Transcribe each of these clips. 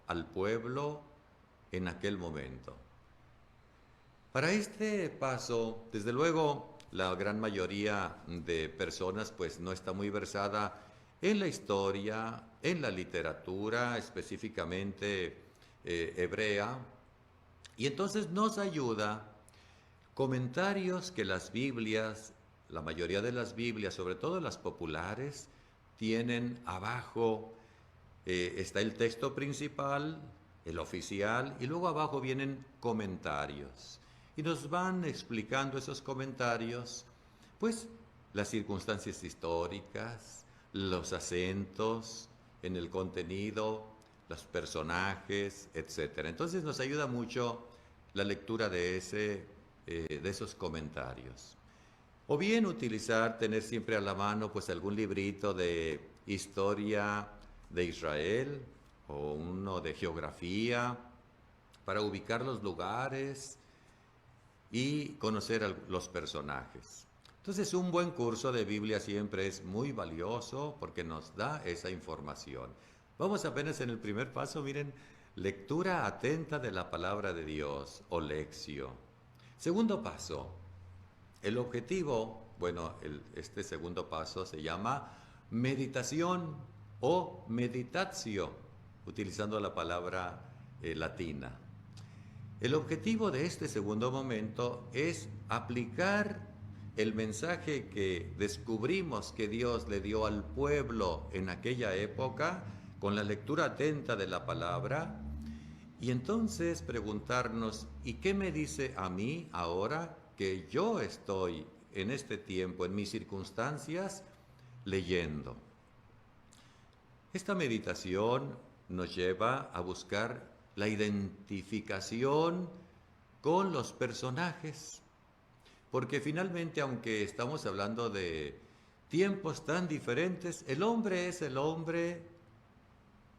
al pueblo en aquel momento. Para este paso, desde luego, la gran mayoría de personas pues no está muy versada en la historia, en la literatura, específicamente hebrea, y entonces nos ayuda comentarios que las Biblias, la mayoría de las Biblias, sobre todo las populares, tienen abajo. Está el texto principal, el oficial, y luego abajo vienen comentarios. Y nos van explicando esos comentarios, pues las circunstancias históricas, los acentos en el contenido, los personajes, etcétera. Entonces nos ayuda mucho la lectura de esos comentarios. O bien utilizar, tener siempre a la mano pues algún librito de historia de Israel o uno de geografía para ubicar los lugares y conocer a los personajes. Entonces un buen curso de Biblia siempre es muy valioso porque nos da esa información. Vamos apenas en el primer paso, miren, lectura atenta de la palabra de Dios o lección. Segundo paso, el objetivo, bueno, este segundo paso se llama meditación o meditatio, utilizando la palabra latina. El objetivo de este segundo momento es aplicar el mensaje que descubrimos que Dios le dio al pueblo en aquella época con la lectura atenta de la palabra y entonces preguntarnos, ¿y qué me dice a mí ahora que yo estoy en este tiempo, en mis circunstancias, leyendo? Esta meditación nos lleva a buscar la identificación con los personajes, porque finalmente, aunque estamos hablando de tiempos tan diferentes, el hombre es el hombre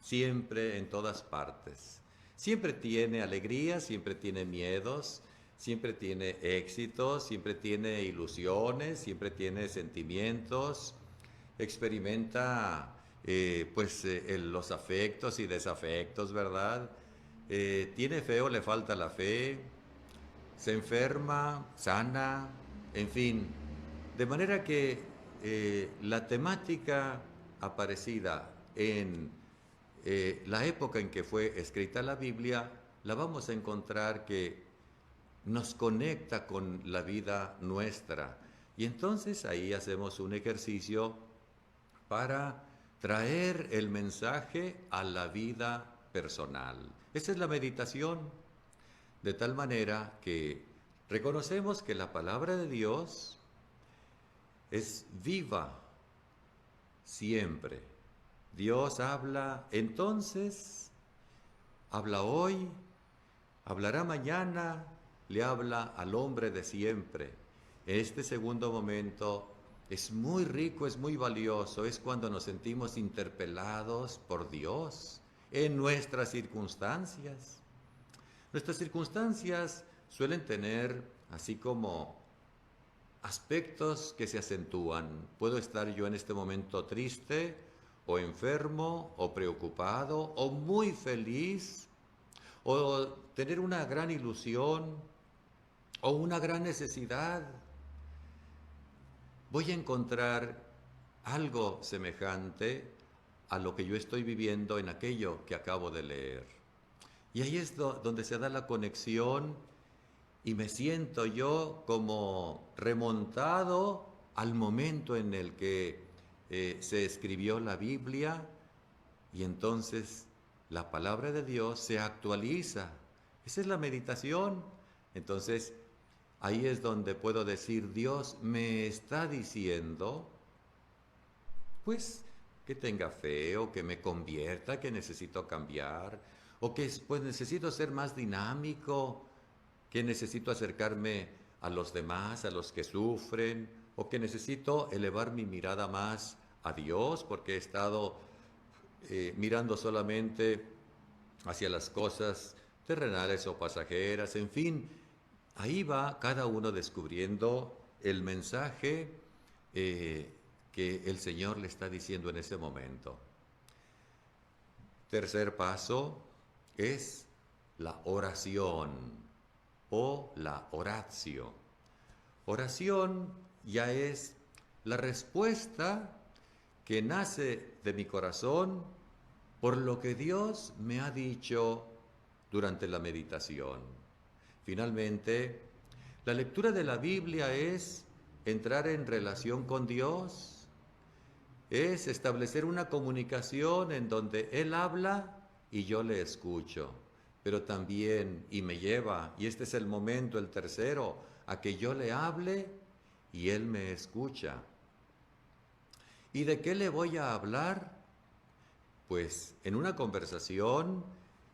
siempre en todas partes. Siempre tiene alegrías, siempre tiene miedos, siempre tiene éxitos, siempre tiene ilusiones, siempre tiene sentimientos, experimenta los afectos y desafectos, ¿verdad? Tiene fe o le falta la fe, se enferma, sana, en fin. De manera que la temática aparecida en la época en que fue escrita la Biblia, la vamos a encontrar que nos conecta con la vida nuestra. Y entonces ahí hacemos un ejercicio para traer el mensaje a la vida personal. Esa es la meditación, de tal manera que reconocemos que la palabra de Dios es viva siempre. Dios habla entonces, habla hoy, hablará mañana, le habla al hombre de siempre. Este segundo momento es muy rico, es muy valioso, es cuando nos sentimos interpelados por Dios en nuestras circunstancias. Nuestras circunstancias suelen tener así como aspectos que se acentúan. Puedo estar yo en este momento triste o enfermo o preocupado o muy feliz o tener una gran ilusión o una gran necesidad. Voy a encontrar algo semejante a lo que yo estoy viviendo en aquello que acabo de leer. Y ahí es donde se da la conexión y me siento yo como remontado al momento en el que se escribió la Biblia y entonces la palabra de Dios se actualiza. Esa es la meditación. Entonces ahí es donde puedo decir, Dios me está diciendo, pues que tenga fe o que me convierta, que necesito cambiar o que pues necesito ser más dinámico, que necesito acercarme a los demás, a los que sufren, o que necesito elevar mi mirada más a Dios porque he estado mirando solamente hacia las cosas terrenales o pasajeras, en fin, ahí va cada uno descubriendo el mensaje que el Señor le está diciendo en ese momento. Tercer paso, es la oración o la oratio. Oración ya es la respuesta que nace de mi corazón por lo que Dios me ha dicho durante la meditación. Finalmente, la lectura de la Biblia es entrar en relación con Dios, es establecer una comunicación en donde Él habla y yo le escucho, pero también, y me lleva, y este es el momento, el tercero, a que yo le hable y Él me escucha. ¿Y de qué le voy a hablar? Pues en una conversación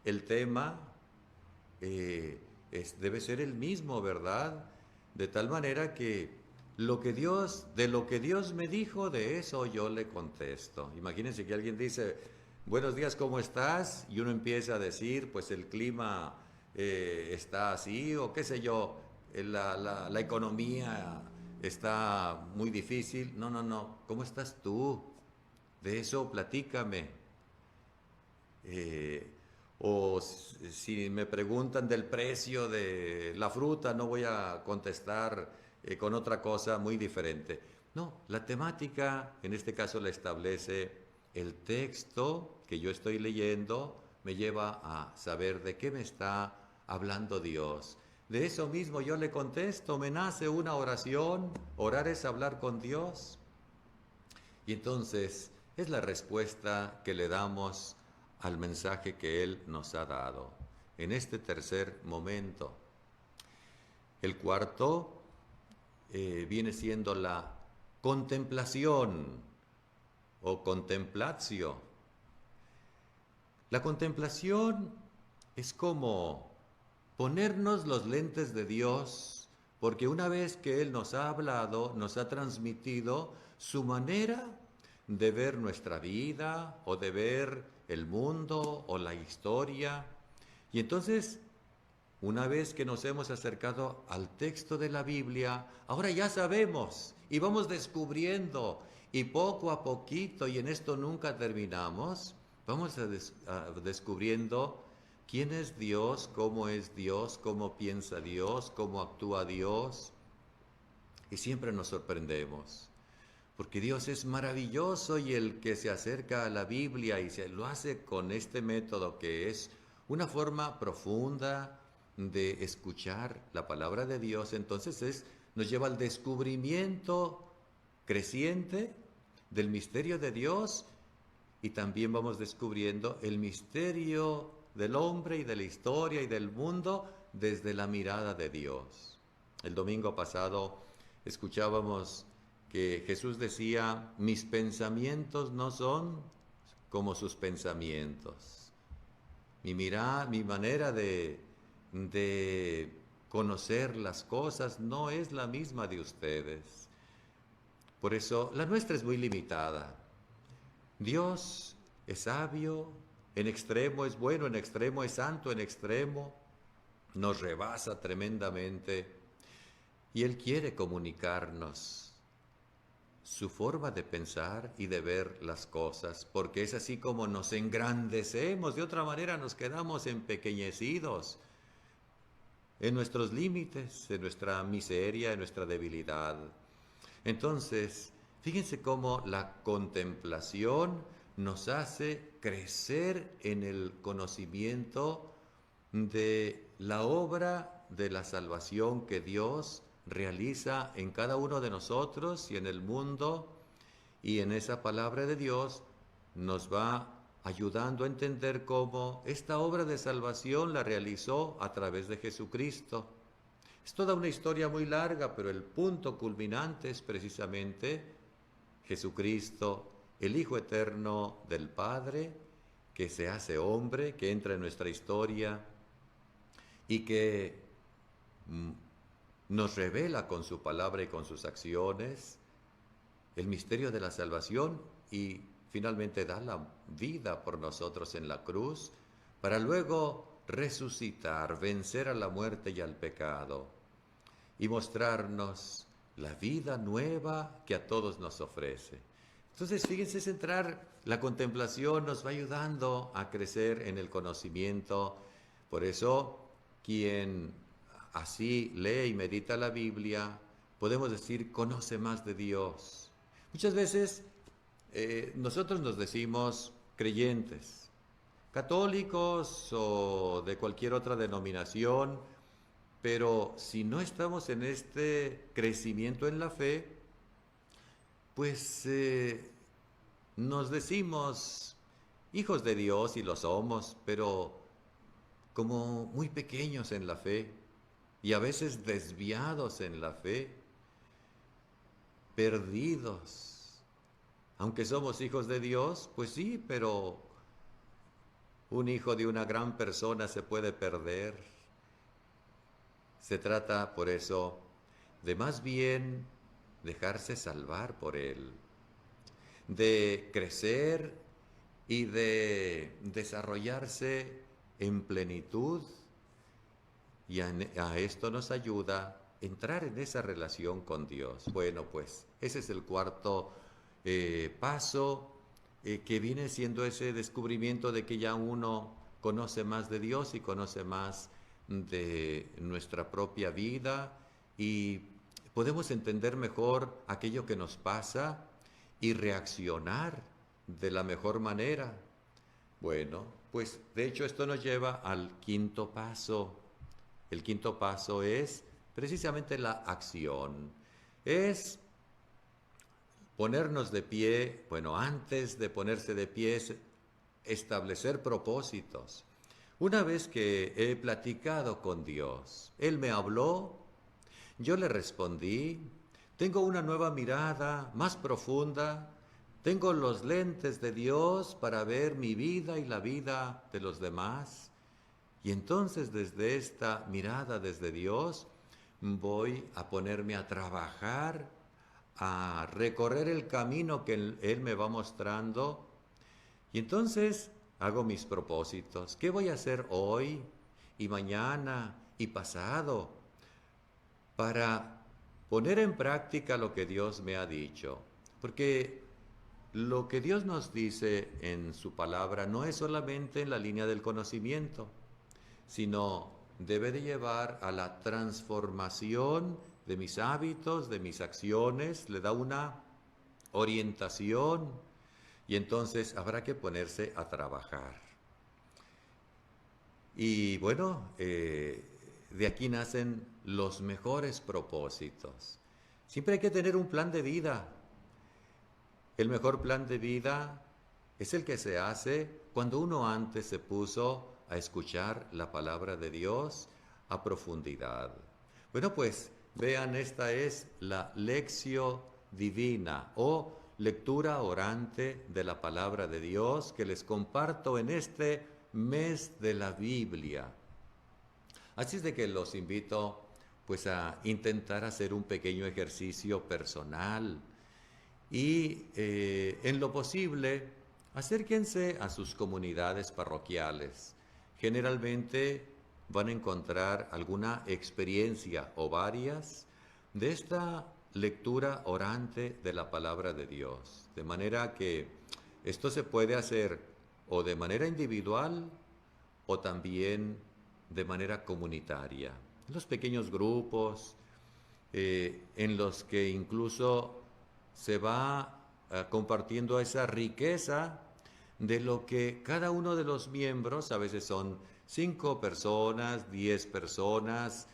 el tema debe ser el mismo, ¿verdad? De tal manera que de lo que Dios me dijo, de eso yo le contesto. Imagínense que alguien dice, buenos días, ¿cómo estás? Y uno empieza a decir, pues el clima está así, o qué sé yo, la economía está muy difícil. No, no, no, ¿cómo estás tú? De eso platícame. O si me preguntan del precio de la fruta, no voy a contestar con otra cosa muy diferente. No, la temática en este caso la establece el texto que yo estoy leyendo, me lleva a saber de qué me está hablando Dios. De eso mismo yo le contesto, me nace una oración, orar es hablar con Dios. Y entonces es la respuesta que le damos al mensaje que Él nos ha dado en este tercer momento. El cuarto viene siendo la contemplación o contemplatio. La contemplación es como ponernos los lentes de Dios, porque una vez que Él nos ha hablado, nos ha transmitido su manera de ver nuestra vida o de ver el mundo o la historia. Y entonces, una vez que nos hemos acercado al texto de la Biblia, ahora ya sabemos y vamos descubriendo y poco a poquito, y en esto nunca terminamos, vamos descubriendo quién es Dios, cómo piensa Dios, cómo actúa Dios. Y siempre nos sorprendemos. Porque Dios es maravilloso y el que se acerca a la Biblia y lo hace con este método que es una forma profunda de escuchar la palabra de Dios, entonces nos lleva al descubrimiento creciente del misterio de Dios y también vamos descubriendo el misterio del hombre y de la historia y del mundo desde la mirada de Dios. El domingo pasado escuchábamos que Jesús decía, mis pensamientos no son como sus pensamientos. Mi manera de conocer las cosas no es la misma de ustedes. Por eso la nuestra es muy limitada. Dios es sabio, en extremo es bueno, en extremo es santo, en extremo nos rebasa tremendamente y Él quiere comunicarnos su forma de pensar y de ver las cosas, porque es así como nos engrandecemos, de otra manera nos quedamos empequeñecidos en nuestros límites, en nuestra miseria, en nuestra debilidad. Entonces, fíjense cómo la contemplación nos hace crecer en el conocimiento de la obra de la salvación que Dios realiza en cada uno de nosotros y en el mundo, y en esa palabra de Dios nos va ayudando a entender cómo esta obra de salvación la realizó a través de Jesucristo. Es toda una historia muy larga, pero el punto culminante es precisamente Jesucristo, el Hijo eterno del Padre, que se hace hombre, que entra en nuestra historia y que nos revela con su palabra y con sus acciones el misterio de la salvación y finalmente da la vida por nosotros en la cruz para luego resucitar, vencer a la muerte y al pecado y mostrarnos la vida nueva que a todos nos ofrece. Entonces, fíjense, centrar la contemplación nos va ayudando a crecer en el conocimiento. Por eso, quien así lee y medita la Biblia, podemos decir, conoce más de Dios. Muchas veces nosotros nos decimos creyentes, católicos o de cualquier otra denominación, pero si no estamos en este crecimiento en la fe, pues nos decimos hijos de Dios y lo somos, pero como muy pequeños en la fe y a veces desviados en la fe, perdidos. Aunque somos hijos de Dios, pues sí, pero un hijo de una gran persona se puede perder. Se trata, por eso, de más bien dejarse salvar por Él, de crecer y de desarrollarse en plenitud. Y a esto nos ayuda entrar en esa relación con Dios. Bueno, pues ese es el cuarto paso, que viene siendo ese descubrimiento de que ya uno conoce más de Dios y conoce más de nuestra propia vida y podemos entender mejor aquello que nos pasa y reaccionar de la mejor manera. Bueno, pues de hecho esto nos lleva al quinto paso. El quinto paso es precisamente la acción. Es ponernos de pie, bueno, antes de ponerse de pie es establecer propósitos. Una vez que he platicado con Dios, Él me habló, yo le respondí, tengo una nueva mirada más profunda, tengo los lentes de Dios para ver mi vida y la vida de los demás. Y entonces desde esta mirada desde Dios voy a ponerme a trabajar, a recorrer el camino que Él me va mostrando. Y entonces hago mis propósitos. ¿Qué voy a hacer hoy y mañana y pasado para poner en práctica lo que Dios me ha dicho? Porque lo que Dios nos dice en su palabra no es solamente en la línea del conocimiento, sino debe de llevar a la transformación de mis hábitos, de mis acciones, le da una orientación y entonces habrá que ponerse a trabajar. Y bueno, de aquí nacen los mejores propósitos. Siempre hay que tener un plan de vida. El mejor plan de vida es el que se hace cuando uno antes se puso a escuchar la palabra de Dios a profundidad. Bueno, pues vean, esta es la Lectio Divina o lectura orante de la palabra de Dios que les comparto en este mes de la Biblia. Así es de que los invito pues a intentar hacer un pequeño ejercicio personal y en lo posible acérquense a sus comunidades parroquiales. Generalmente van a encontrar alguna experiencia o varias de esta lectura orante de la palabra de Dios. De manera que esto se puede hacer o de manera individual o también de manera comunitaria. Los pequeños grupos en los que incluso se va compartiendo esa riqueza de lo que cada uno de los miembros, a veces son 5 personas, 10 personas,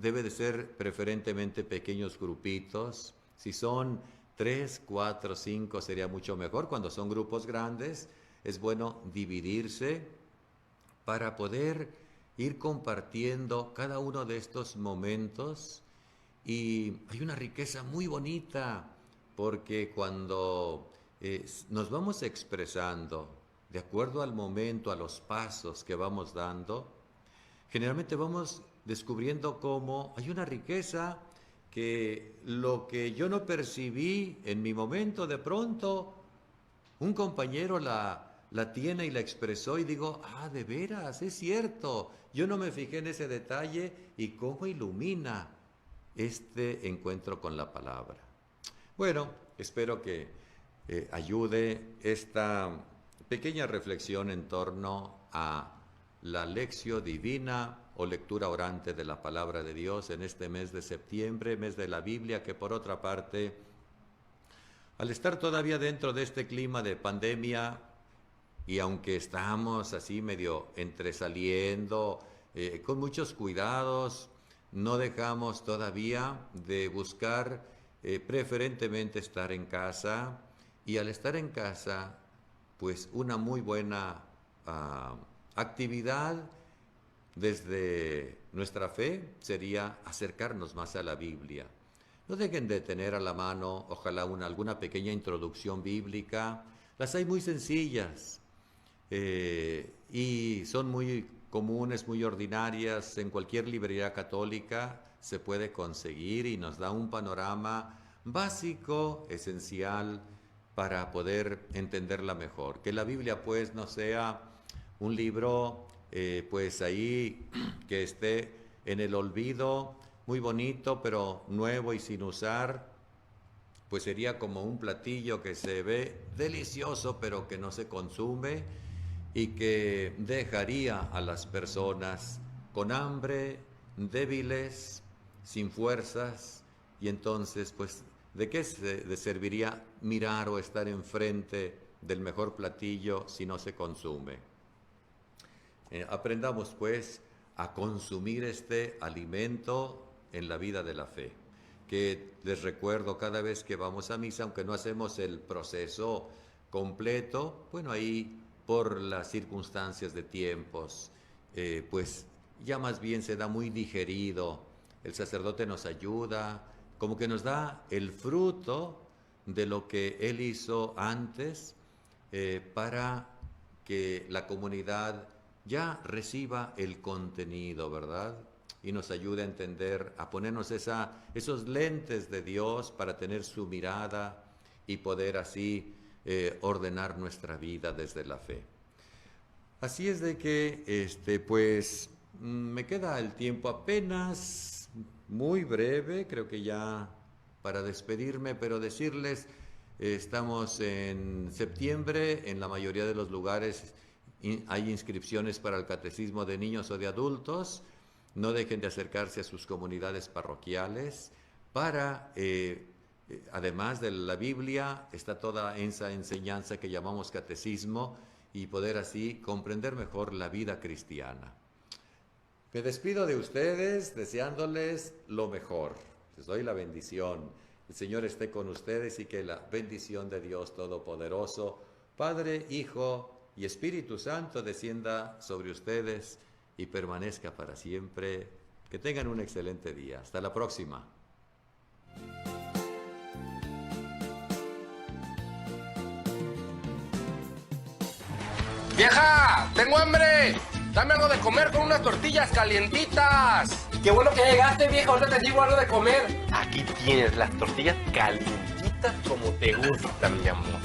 debe de ser preferentemente pequeños grupitos. Si son 3, 4, 5 sería mucho mejor. Cuando son grupos grandes es bueno dividirse para poder ir compartiendo cada uno de estos momentos. Y hay una riqueza muy bonita porque cuando nos vamos expresando de acuerdo al momento, a los pasos que vamos dando, generalmente vamos descubriendo cómo hay una riqueza que lo que yo no percibí en mi momento, de pronto un compañero la tiene y la expresó y digo, de veras, es cierto, yo no me fijé en ese detalle y cómo ilumina este encuentro con la palabra. Bueno, espero que ayude esta pequeña reflexión en torno a la lección divina o lectura orante de la palabra de Dios en este mes de septiembre, mes de la Biblia, que por otra parte, al estar todavía dentro de este clima de pandemia, y aunque estamos así medio entresaliendo, con muchos cuidados, no dejamos todavía de buscar preferentemente estar en casa, y al estar en casa, pues una muy buena actividad desde nuestra fe sería acercarnos más a la Biblia. No dejen de tener a la mano, ojalá alguna pequeña introducción bíblica. Las hay muy sencillas y son muy comunes, muy ordinarias. En cualquier librería católica se puede conseguir y nos da un panorama básico, esencial, para poder entenderla mejor. Que la Biblia pues no sea un libro pues ahí que esté en el olvido, muy bonito pero nuevo y sin usar, pues sería como un platillo que se ve delicioso pero que no se consume y que dejaría a las personas con hambre, débiles, sin fuerzas, y entonces pues ¿de qué serviría mirar o estar enfrente del mejor platillo si no se consume? Aprendamos pues a consumir este alimento en la vida de la fe, que les recuerdo cada vez que vamos a misa, aunque no hacemos el proceso completo, bueno, ahí por las circunstancias de tiempos, pues ya más bien se da muy digerido, el sacerdote nos ayuda, como que nos da el fruto de lo que él hizo antes para que la comunidad ya reciba el contenido, ¿verdad? Y nos ayude a entender, a ponernos esos lentes de Dios para tener su mirada y poder así ordenar nuestra vida desde la fe. Así es de que, pues, me queda el tiempo apenas muy breve, creo que ya para despedirme, pero decirles, estamos en septiembre, en la mayoría de los lugares hay inscripciones para el catecismo de niños o de adultos. No dejen de acercarse a sus comunidades parroquiales para, además de la Biblia, está toda esa enseñanza que llamamos catecismo y poder así comprender mejor la vida cristiana. Me despido de ustedes deseándoles lo mejor. Les doy la bendición. El Señor esté con ustedes y que la bendición de Dios Todopoderoso, Padre, Hijo y Espíritu Santo descienda sobre ustedes y permanezca para siempre. Que tengan un excelente día. Hasta la próxima. ¡Vieja! ¡Tengo hambre! ¡Dame algo de comer con unas tortillas calientitas! ¡Qué bueno que llegaste, vieja! Ahorita te sirvo algo de comer. Aquí tienes las tortillas calientitas como te gustan, mi amor.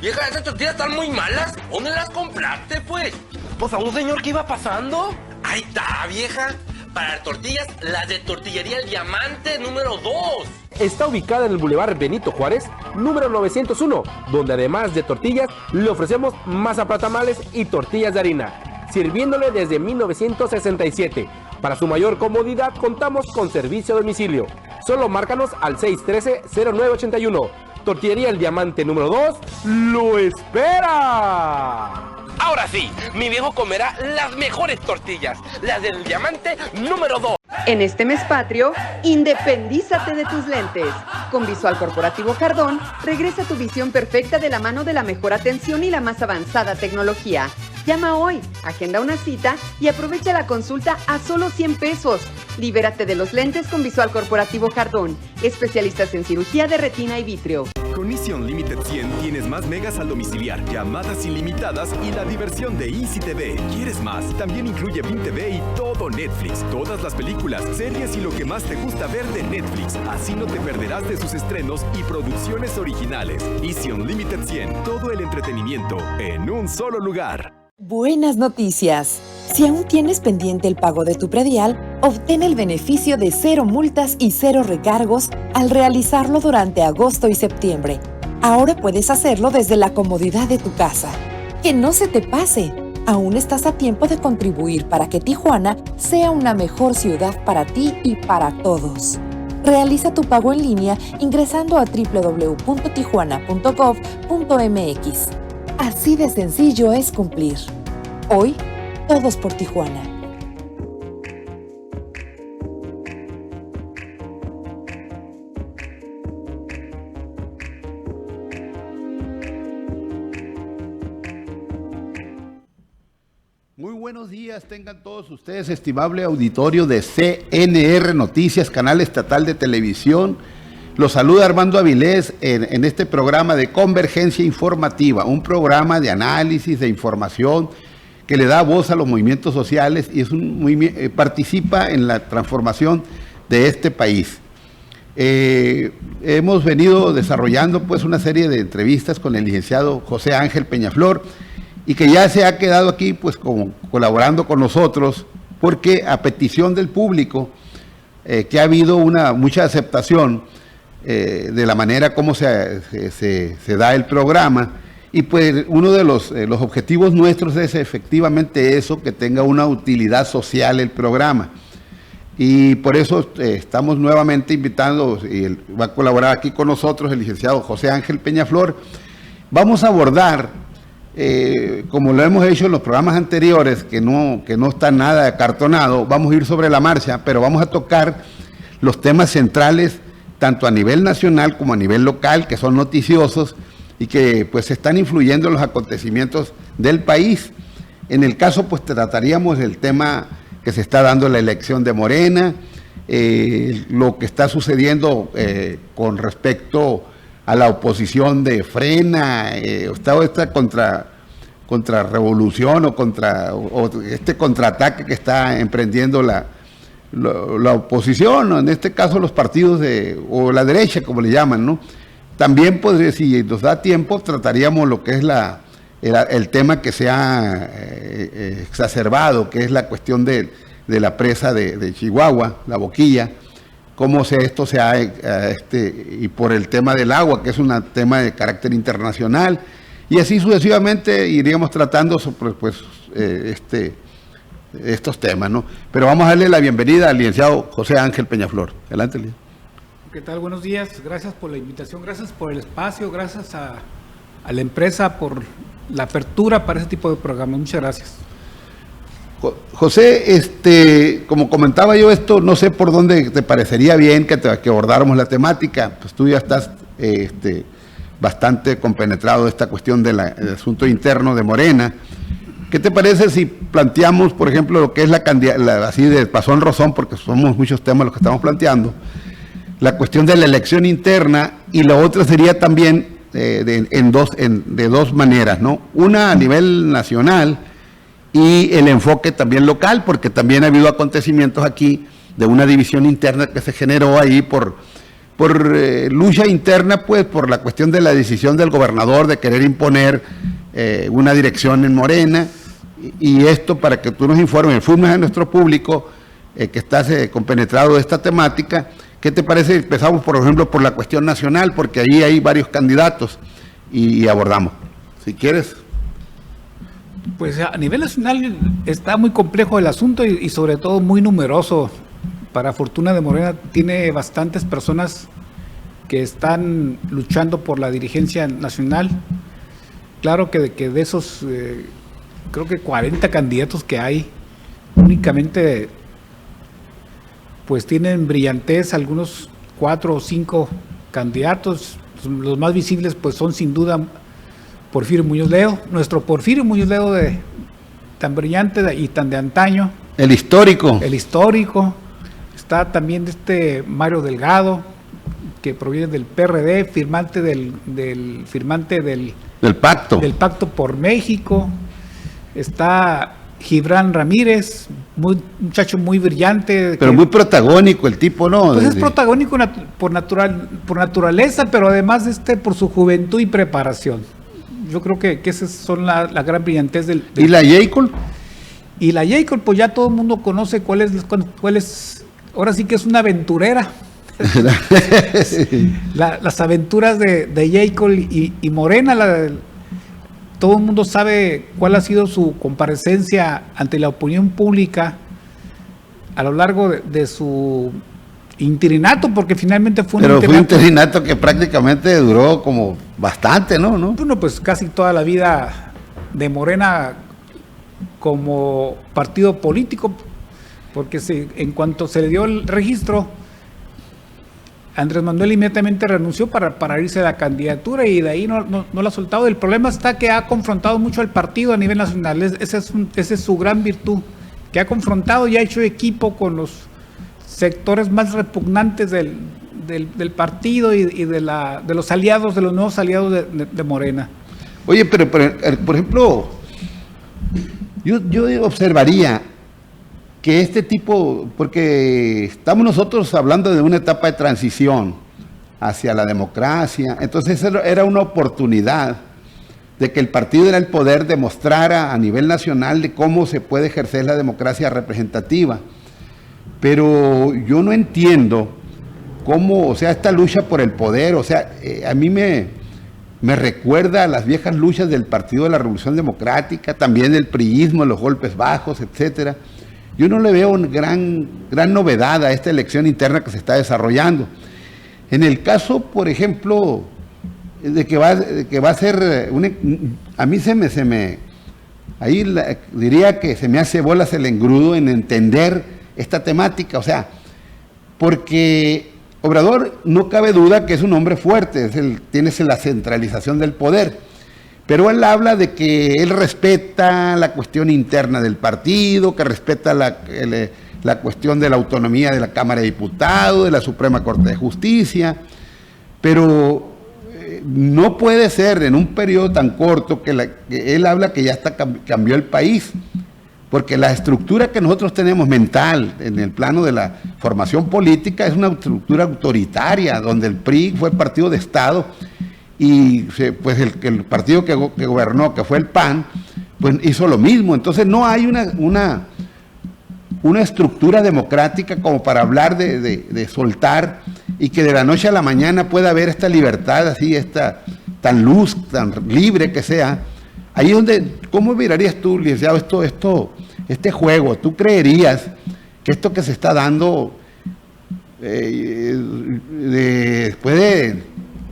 Vieja, esas tortillas están muy malas. ¿Dónde las compraste, pues? Pues a un señor que iba pasando. Ahí está, vieja. Para las tortillas, las de Tortillería El Diamante número 2. Está ubicada en el Boulevard Benito Juárez, número 901, donde además de tortillas, le ofrecemos masa para tamales y tortillas de harina, sirviéndole desde 1967. Para su mayor comodidad, contamos con servicio a domicilio. Solo márcanos al 613-0981. Tortillería El Diamante número 2 ¡lo espera! Ahora sí, mi viejo comerá las mejores tortillas, las del Diamante número 2. En este mes patrio, independízate de tus lentes. Con Visual Corporativo Jardón, regresa tu visión perfecta de la mano de la mejor atención y la más avanzada tecnología. Llama hoy, agenda una cita y aprovecha la consulta a solo 100 pesos. Libérate de los lentes con Visual Corporativo Jardón, especialistas en cirugía de retina y vítreo. Con Easy Unlimited 100 tienes más megas al domiciliar, llamadas ilimitadas y la diversión de Easy TV. ¿Quieres más? También incluye Blim TV y todo Netflix. Todas las películas, series y lo que más te gusta ver de Netflix. Así no te perderás de sus estrenos y producciones originales. Easy Unlimited 100. Todo el entretenimiento en un solo lugar. Buenas noticias. Si aún tienes pendiente el pago de tu predial, Obtén el beneficio de 0 multas y 0 recargos al realizarlo durante agosto y septiembre. Ahora puedes hacerlo desde la comodidad de tu casa. ¡Que no se te pase! Aún estás a tiempo de contribuir para que Tijuana sea una mejor ciudad para ti y para todos. Realiza tu pago en línea ingresando a www.tijuana.gov.mx. Así de sencillo es cumplir. Hoy, todos por Tijuana. Muy buenos días, tengan todos ustedes, estimable auditorio de CNR Noticias, canal estatal de televisión. Los saluda Armando Avilés en este programa de Convergencia Informativa, un programa de análisis, de información que le da voz a los movimientos sociales y participa en la transformación de este país. Hemos venido desarrollando pues una serie de entrevistas con el licenciado José Ángel Peñaflor, y que ya se ha quedado aquí pues como colaborando con nosotros, porque a petición del público, que ha habido mucha aceptación de la manera como se da el programa, y pues uno de los objetivos nuestros es efectivamente eso, que tenga una utilidad social el programa. Y por eso estamos nuevamente invitando, y va a colaborar aquí con nosotros el licenciado José Ángel Peñaflor. Vamos a abordar, como lo hemos hecho en los programas anteriores, que no está nada acartonado, vamos a ir sobre la marcha, pero vamos a tocar los temas centrales, tanto a nivel nacional como a nivel local, que son noticiosos y que pues están influyendo en los acontecimientos del país. En el caso, pues trataríamos el tema que se está dando en la elección de Morena, lo que está sucediendo con respecto a la oposición de Frena, esta contrarrevolución o este contraataque que está emprendiendo la oposición, o en este caso los partidos o la derecha, como le llaman, ¿no? También, pues, si nos da tiempo, trataríamos lo que es el tema que se ha exacerbado, que es la cuestión de la presa de Chihuahua, la Boquilla, cómo esto se ha, y por el tema del agua, que es un tema de carácter internacional, y así sucesivamente iríamos tratando sobre, pues, estos temas, ¿no? Pero vamos a darle la bienvenida al licenciado José Ángel Peñaflor. Adelante, licenciado. ¿Qué tal? Buenos días, gracias por la invitación, gracias por el espacio, gracias a la empresa por la apertura para ese tipo de programas. Muchas gracias. José, como comentaba yo esto, no sé por dónde te parecería bien que abordáramos la temática. Pues tú ya estás bastante compenetrado de esta cuestión del asunto interno de Morena. ¿Qué te parece si planteamos, por ejemplo, lo que es así de pasón rozón, porque somos muchos temas los que estamos planteando, la cuestión de la elección interna, y la otra sería también de dos maneras, ¿no? Una a nivel nacional y el enfoque también local, porque también ha habido acontecimientos aquí de una división interna que se generó ahí por lucha interna, pues por la cuestión de la decisión del gobernador de querer imponer una dirección en Morena, y esto para que tú nos informes, informes a nuestro público que estás compenetrado de esta temática. ¿Qué te parece? Empezamos, por ejemplo, por la cuestión nacional, porque ahí hay varios candidatos y abordamos. Si quieres. Pues a nivel nacional está muy complejo el asunto y sobre todo muy numeroso. Para fortuna de Morena, tiene bastantes personas que están luchando por la dirigencia nacional. Claro que de esos, creo que 40 candidatos que hay, únicamente pues tienen brillantez algunos 4 o 5 candidatos. Los más visibles pues son sin duda Porfirio Muñoz Ledo, nuestro Porfirio Muñoz Ledo tan brillante y tan de antaño. El histórico. El histórico. Está también Mario Delgado, que proviene del PRD, firmante del pacto. Del Pacto por México. Está Gibran Ramírez, muchacho muy brillante. Pero muy protagónico el tipo, ¿no? Pues es protagónico por naturaleza, pero además por su juventud y preparación. Yo creo que esas son la gran brillantez del... ¿Y la Jacob? Y la Jacob, pues ya todo el mundo conoce cuál es, ahora sí que es una aventurera. Las aventuras de Jacob y Morena, todo el mundo sabe cuál ha sido su comparecencia ante la opinión pública a lo largo de su interinato, porque finalmente fue un interinato que prácticamente duró como bastante, ¿no? Bueno, pues casi toda la vida de Morena como partido político, porque en cuanto se le dio el registro, Andrés Manuel inmediatamente renunció para irse a la candidatura y de ahí no lo ha soltado. El problema está que ha confrontado mucho al partido a nivel nacional. Esa es su gran virtud, que ha confrontado y ha hecho equipo con los sectores más repugnantes del partido y de los aliados, de los nuevos aliados de Morena. Oye, pero por ejemplo, yo observaría que este tipo, porque estamos nosotros hablando de una etapa de transición hacia la democracia, entonces era una oportunidad de que el partido en el poder demostrara a nivel nacional de cómo se puede ejercer la democracia representativa. Pero yo no entiendo cómo, o sea, esta lucha por el poder, o sea, a mí me recuerda a las viejas luchas del Partido de la Revolución Democrática, también del priismo, los golpes bajos, etcétera. Yo no le veo una gran novedad a esta elección interna que se está desarrollando. En el caso, por ejemplo, de que va a ser, a mí diría que se me hace bolas el engrudo en entender esta temática, o sea, porque Obrador no cabe duda que es un hombre fuerte, tiene la centralización del poder, pero él habla de que él respeta la cuestión interna del partido, que respeta la cuestión de la autonomía de la Cámara de Diputados, de la Suprema Corte de Justicia, pero no puede ser en un periodo tan corto que él habla que ya cambió el país, porque la estructura que nosotros tenemos mental en el plano de la formación política es una estructura autoritaria, donde el PRI fue partido de Estado y pues el partido que gobernó, que fue el PAN, pues hizo lo mismo. Entonces no hay una estructura democrática como para hablar de soltar y que de la noche a la mañana pueda haber esta libertad así, tan libre que sea. Ahí es donde, ¿cómo mirarías tú, licenciado, este juego? ¿Tú creerías que esto que se está dando puede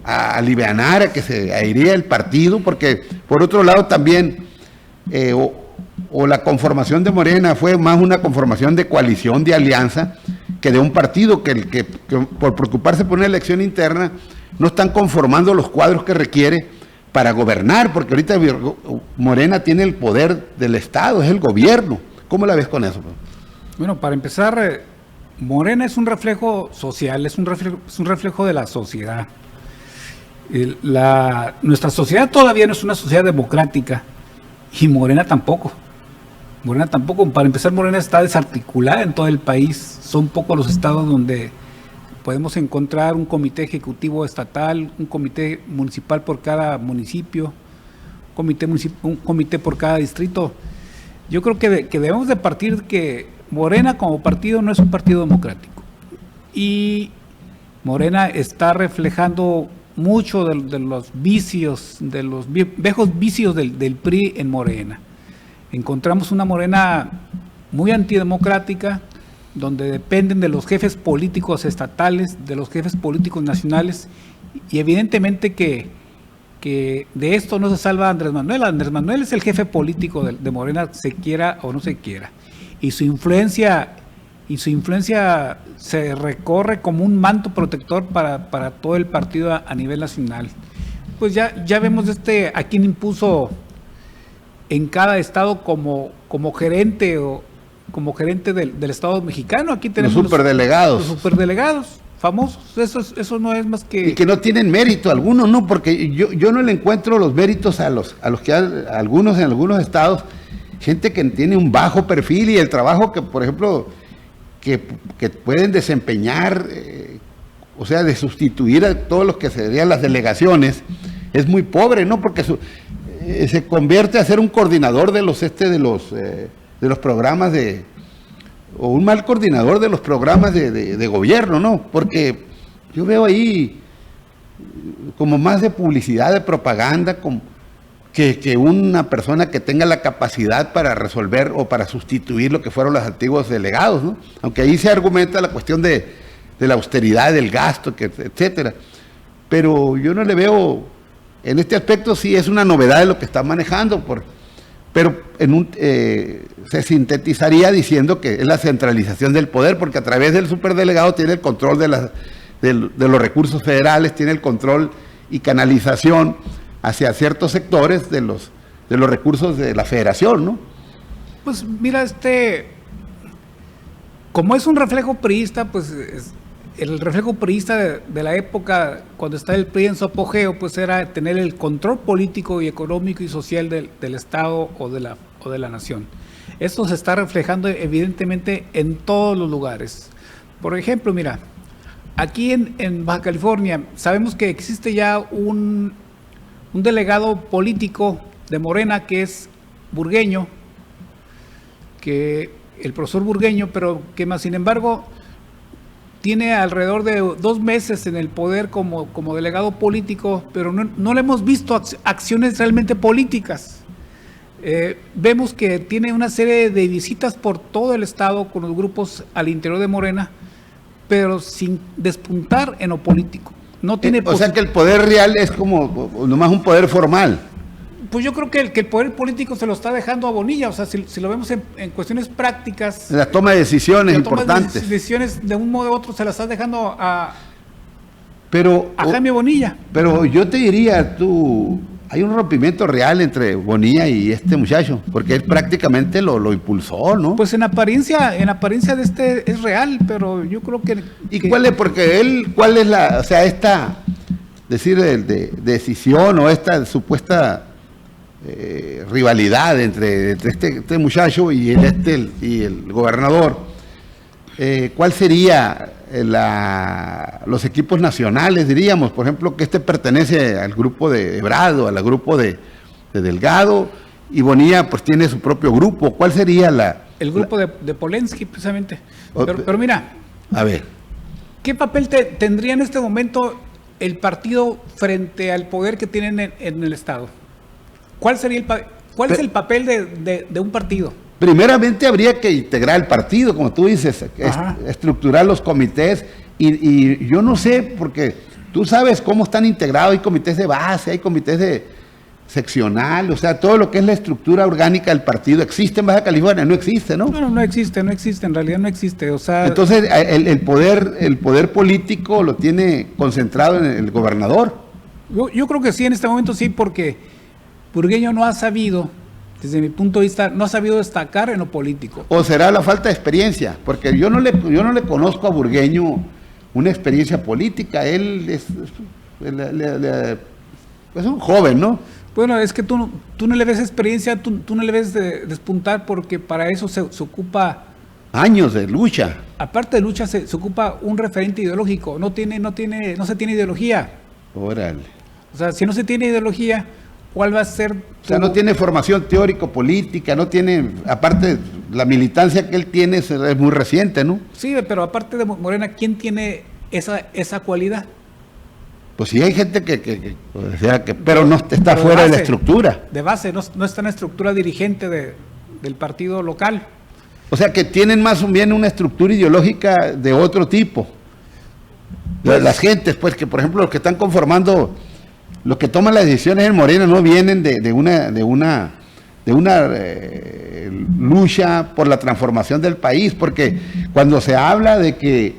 alivianar a que se airea el partido? Porque por otro lado también, o la conformación de Morena fue más una conformación de coalición, de alianza, que de un partido que por preocuparse por una elección interna no están conformando los cuadros que requiere para gobernar, porque ahorita Morena tiene el poder del Estado, es el gobierno. ¿Cómo la ves con eso? Bueno, para empezar, Morena es un reflejo social, es un reflejo de la sociedad. Nuestra sociedad todavía no es una sociedad democrática y Morena tampoco. Para empezar, Morena está desarticulada en todo el país. Son pocos los estados donde podemos encontrar un comité ejecutivo estatal, un comité municipal por cada municipio, un comité por cada distrito. Yo creo que debemos de partir que Morena como partido no es un partido democrático. Y Morena está reflejando mucho de los vicios, de los viejos vicios del PRI en Morena. Encontramos una Morena muy antidemocrática, donde dependen de los jefes políticos estatales, de los jefes políticos nacionales, y evidentemente que de esto no se salva Andrés Manuel. Andrés Manuel es el jefe político de Morena, se quiera o no se quiera, y su influencia se recorre como un manto protector para todo el partido a nivel nacional. Pues ya vemos a quien impuso en cada estado como gerente del Estado mexicano. Aquí tenemos los superdelegados. Los superdelegados famosos. Eso no es más que... Y que no tienen mérito algunos, ¿no? Porque yo no le encuentro los méritos a los que algunos en algunos estados, gente que tiene un bajo perfil y el trabajo que, por ejemplo, que pueden desempeñar, o sea, de sustituir a todos los que serían las delegaciones, es muy pobre, ¿no? Porque se convierte a ser un coordinador de los los programas o un mal coordinador de los programas de gobierno, ¿no? Porque yo veo ahí como más de publicidad, de propaganda, que una persona que tenga la capacidad para resolver o para sustituir lo que fueron los antiguos delegados, ¿no? Aunque ahí se argumenta la cuestión de la austeridad, del gasto, etcétera. Pero yo no le veo, en este aspecto sí es una novedad de lo que está manejando, pero se sintetizaría diciendo que es la centralización del poder, porque a través del superdelegado tiene el control de los recursos federales, tiene el control y canalización hacia ciertos sectores de los recursos de la federación, ¿no? Pues mira, como es un reflejo priista, pues el reflejo priista de la época, cuando está el PRI en su apogeo, pues era tener el control político y económico y social del Estado o de la nación. Esto se está reflejando evidentemente en todos los lugares. Por ejemplo, mira, aquí en Baja California sabemos que existe ya un delegado político de Morena que es Burgueño, que el profesor Burgueño, pero que más sin embargo tiene alrededor de 2 meses en el poder como delegado político, pero no le hemos visto acciones realmente políticas. Vemos que tiene una serie de visitas por todo el estado con los grupos al interior de Morena, pero sin despuntar en lo político. No tiene o sea que el poder real es como nomás un poder formal. Pues yo creo que el poder político se lo está dejando a Bonilla, o sea, si lo vemos en cuestiones prácticas. La toma de decisiones importantes. Decisiones de un modo u otro se las está dejando a Jaime Bonilla. Pero yo te diría, hay un rompimiento real entre Bonilla y este muchacho, porque él prácticamente lo impulsó, ¿no? Pues en apariencia de es real, pero yo creo que... ¿Y cuál es? Porque cuál es esta decisión o esta supuesta rivalidad entre este muchacho y el gobernador, ¿cuál sería los equipos nacionales, diríamos? Por ejemplo, que pertenece al grupo de Ebrado, al grupo de Delgado, y Bonilla pues tiene su propio grupo. ¿Cuál sería el grupo de Polensky, precisamente? Pero mira, a ver, ¿qué papel tendría en este momento el partido frente al poder que tienen en el Estado? ¿Cuál es el papel de un partido? Primeramente habría que integrar el partido, como tú dices, estructurar los comités, y yo no sé, porque tú sabes cómo están integrados, hay comités de base, hay comités de seccional, o sea, todo lo que es la estructura orgánica del partido, ¿existe en Baja California? No existe, ¿no? No existe, en realidad no existe, o sea... Entonces, el poder político lo tiene concentrado en el gobernador. Yo creo que sí, en este momento sí, porque Burgueño no ha sabido, desde mi punto de vista, no ha sabido destacar en lo político. ¿O será la falta de experiencia? Porque yo no le conozco a Burgueño una experiencia política. Él es un joven, ¿no? Bueno, es que tú no le ves experiencia, tú no le ves despuntar, porque para eso se ocupa... Años de lucha. Aparte de lucha, se ocupa un referente ideológico. No se tiene ideología. Órale. O sea, si no se tiene ideología, ¿cuál va a ser? O sea, no tiene formación teórico-política, no tiene, aparte, la militancia que él tiene es muy reciente, ¿no? Sí, pero aparte de Morena, ¿quién tiene esa cualidad? Pues sí, hay gente pero no está fuera de la estructura. De base, no está en la estructura dirigente del partido local. O sea, que tienen más bien una estructura ideológica de otro tipo. Pues, las gentes, pues, que por ejemplo los que están conformando... Los que toman las decisiones en Morena no vienen de una lucha por la transformación del país, porque cuando se habla de que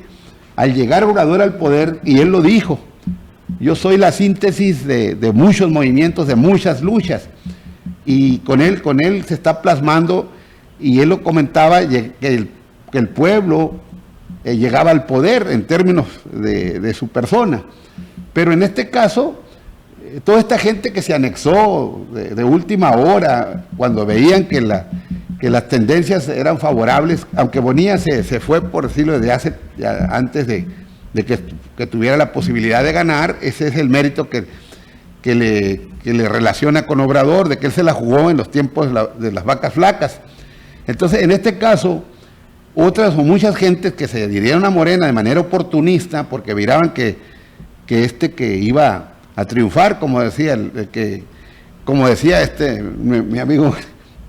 al llegar Obrador al poder, y él lo dijo, yo soy la síntesis de muchos movimientos, de muchas luchas, y con él se está plasmando, y él lo comentaba, que el pueblo llegaba al poder en términos de su persona, pero en este caso... Toda esta gente que se anexó de última hora, cuando veían que las tendencias eran favorables, aunque Bonilla se fue, por decirlo, desde antes de que tuviera la posibilidad de ganar, ese es el mérito que le relaciona con Obrador, de que él se la jugó en los tiempos de las vacas flacas. Entonces, en este caso, otras o muchas gentes que se adhirieron a Morena de manera oportunista, porque miraban que iba a triunfar, como decía mi amigo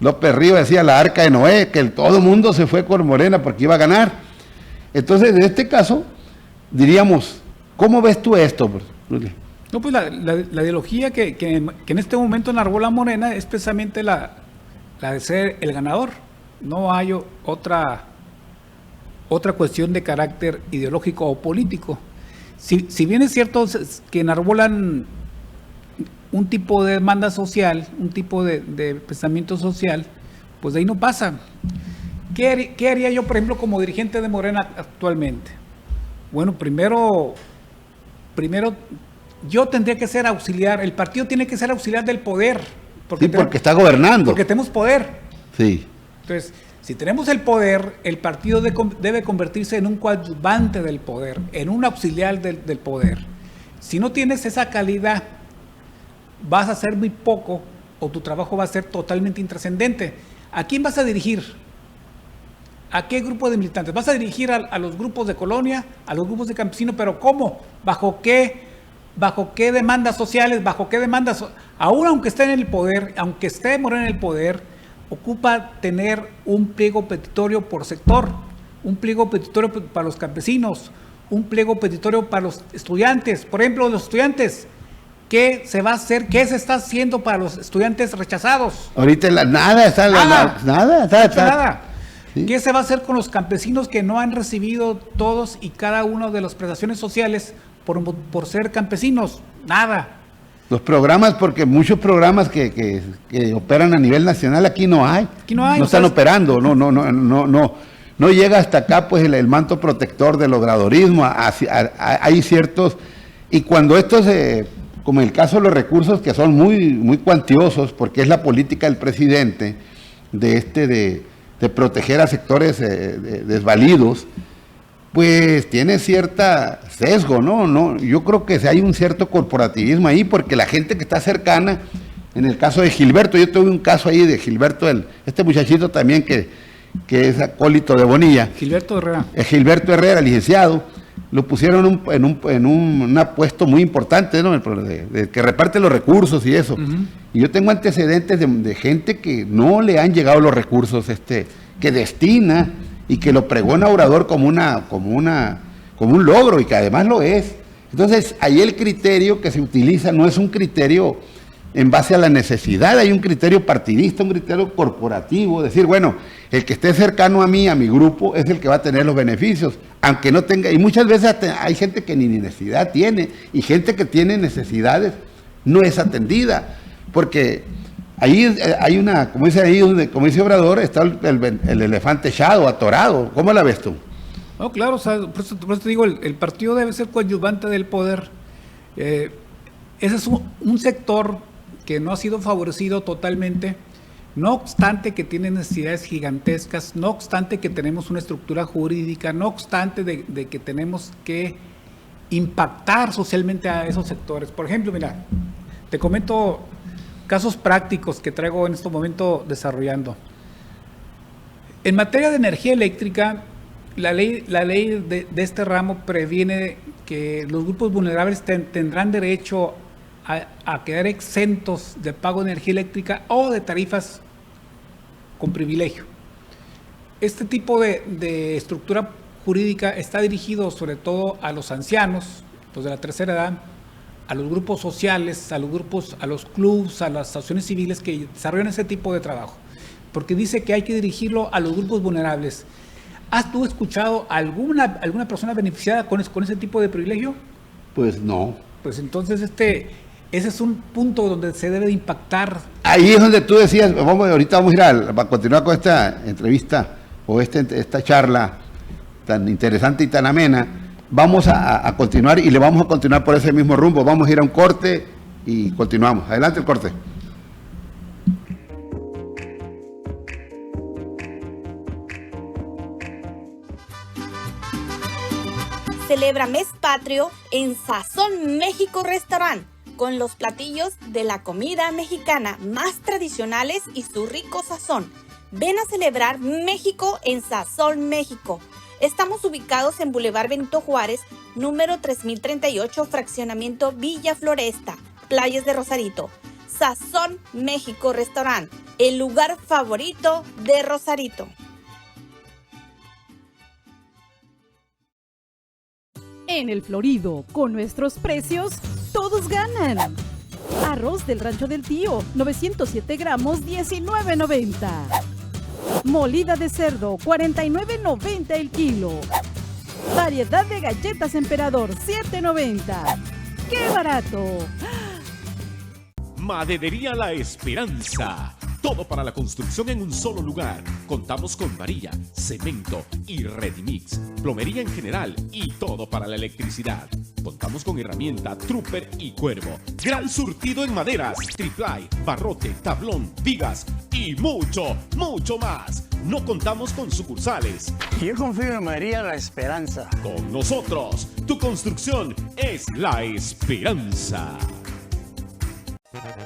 López Rivas, decía la arca de Noé, que todo el mundo se fue con Morena porque iba a ganar. Entonces, en este caso, diríamos, ¿cómo ves tú esto? No, pues la ideología que en este momento enarbola Morena es precisamente la de ser el ganador. No hay otra cuestión de carácter ideológico o político. Si bien es cierto que enarbolan un tipo de demanda social, un tipo de pensamiento social, pues de ahí no pasa. ¿Qué haría yo, por ejemplo, como dirigente de Morena actualmente? Bueno, primero yo tendría que ser auxiliar, el partido tiene que ser auxiliar del poder. Porque está gobernando. Porque tenemos poder. Sí. Entonces, si tenemos el poder, el partido debe convertirse en un coadyuvante del poder, en un auxiliar del poder. Si no tienes esa calidad, vas a hacer muy poco o tu trabajo va a ser totalmente intrascendente. ¿A quién vas a dirigir? ¿A qué grupo de militantes? ¿Vas a dirigir a los grupos de colonia, a los grupos de campesinos? ¿Pero cómo? ¿Bajo qué demandas sociales? ¿Bajo qué demandas? Aún aunque esté en el poder, aunque esté Morena en el poder, ocupa tener un pliego petitorio por sector, un pliego petitorio para los campesinos, un pliego petitorio para los estudiantes. Por ejemplo, los estudiantes, ¿qué se va a hacer? ¿Qué se está haciendo para los estudiantes rechazados? Ahorita nada. ¿Sí? ¿Qué se va a hacer con los campesinos que no han recibido todos y cada uno de las prestaciones sociales por ser campesinos? Nada. Los programas, porque muchos programas que operan a nivel nacional aquí no hay. No están operando, no llega hasta acá pues el manto protector del obradorismo. Hay ciertos, y cuando estos, como el caso de los recursos que son muy, muy cuantiosos, porque es la política del presidente de proteger a sectores desvalidos, pues tiene cierta sesgo, ¿no? Yo creo que hay un cierto corporativismo ahí, porque la gente que está cercana, en el caso de Gilberto, yo tuve un caso ahí de Gilberto, este muchachito también que es acólito de Bonilla. Gilberto Herrera. Gilberto Herrera, licenciado, lo pusieron en un puesto muy importante, ¿no? De que reparte los recursos y eso. Uh-huh. Y yo tengo antecedentes de gente que no le han llegado los recursos, que destina y que lo pregona Obrador como un logro, y que además lo es. Entonces, ahí el criterio que se utiliza no es un criterio en base a la necesidad, hay un criterio partidista, un criterio corporativo, decir, bueno, el que esté cercano a mí, a mi grupo, es el que va a tener los beneficios, aunque no tenga, y muchas veces hay gente que ni necesidad tiene, y gente que tiene necesidades no es atendida, porque ahí hay una, como dice Obrador, está el elefante echado, atorado. ¿Cómo la ves tú? No, claro, o sea, por eso te digo, el partido debe ser coadyuvante del poder. Ese es un sector que no ha sido favorecido totalmente, no obstante que tiene necesidades gigantescas, no obstante que tenemos una estructura jurídica, no obstante de que tenemos que impactar socialmente a esos sectores. Por ejemplo, mira, te comento casos prácticos que traigo en este momento desarrollando. En materia de energía eléctrica, la ley de este ramo previene que los grupos vulnerables tendrán derecho a quedar exentos de pago de energía eléctrica o de tarifas con privilegio. Este tipo de estructura jurídica está dirigido sobre todo a los ancianos, los de la tercera edad, a los grupos sociales, a los clubs, a las asociaciones civiles que desarrollan ese tipo de trabajo, porque dice que hay que dirigirlo a los grupos vulnerables. ¿Has tú escuchado alguna persona beneficiada con ese tipo de privilegio? Pues no. Pues entonces ese es un punto donde se debe de impactar. Ahí es donde tú decías, ahorita vamos a ir a continuar con esta entrevista o esta charla tan interesante y tan amena. Vamos a continuar y le vamos a continuar por ese mismo rumbo. Vamos a ir a un corte y continuamos. Adelante el corte. Celebra Mes Patrio en Sazón México Restaurant, con los platillos de la comida mexicana más tradicionales y su rico sazón. Ven a celebrar México en Sazón México. Estamos ubicados en Boulevard Benito Juárez, número 3038, fraccionamiento Villa Floresta, Playas de Rosarito. Sazón México Restaurant, el lugar favorito de Rosarito. En el Florido, con nuestros precios, todos ganan. Arroz del Rancho del Tío, 907 gramos, $19.90. Molida de cerdo, $49.90 el kilo. Variedad de galletas Emperador, $7.90. ¡Qué barato! Maderería La Esperanza. Todo para la construcción en un solo lugar. Contamos con varilla, cemento y Redimix. Plomería en general y todo para la electricidad. Contamos con herramienta Trooper y Cuervo. Gran surtido en maderas, triplay, barrote, tablón, vigas y mucho, mucho más. No contamos con sucursales. Yo confío en Maderería La Esperanza. Con nosotros, tu construcción es La Esperanza.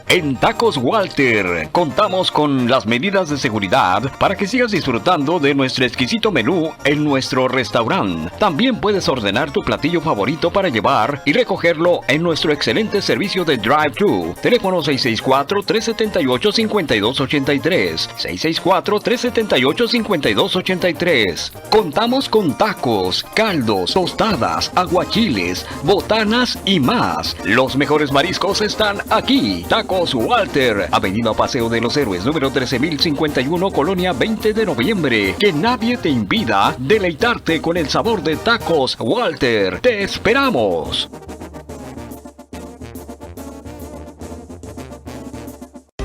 En Tacos Walter contamos con las medidas de seguridad para que sigas disfrutando de nuestro exquisito menú en nuestro restaurante. También puedes ordenar tu platillo favorito para llevar y recogerlo en nuestro excelente servicio de drive-thru. Teléfono 664-378-5283. 664-378-5283. Contamos con tacos, caldos, tostadas, aguachiles, botanas y más. Los mejores mariscos están aquí. Tacos Walter, Avenida Paseo de los Héroes, número 13051, Colonia 20 de noviembre. Que nadie te impida deleitarte con el sabor de Tacos Walter. ¡Te esperamos!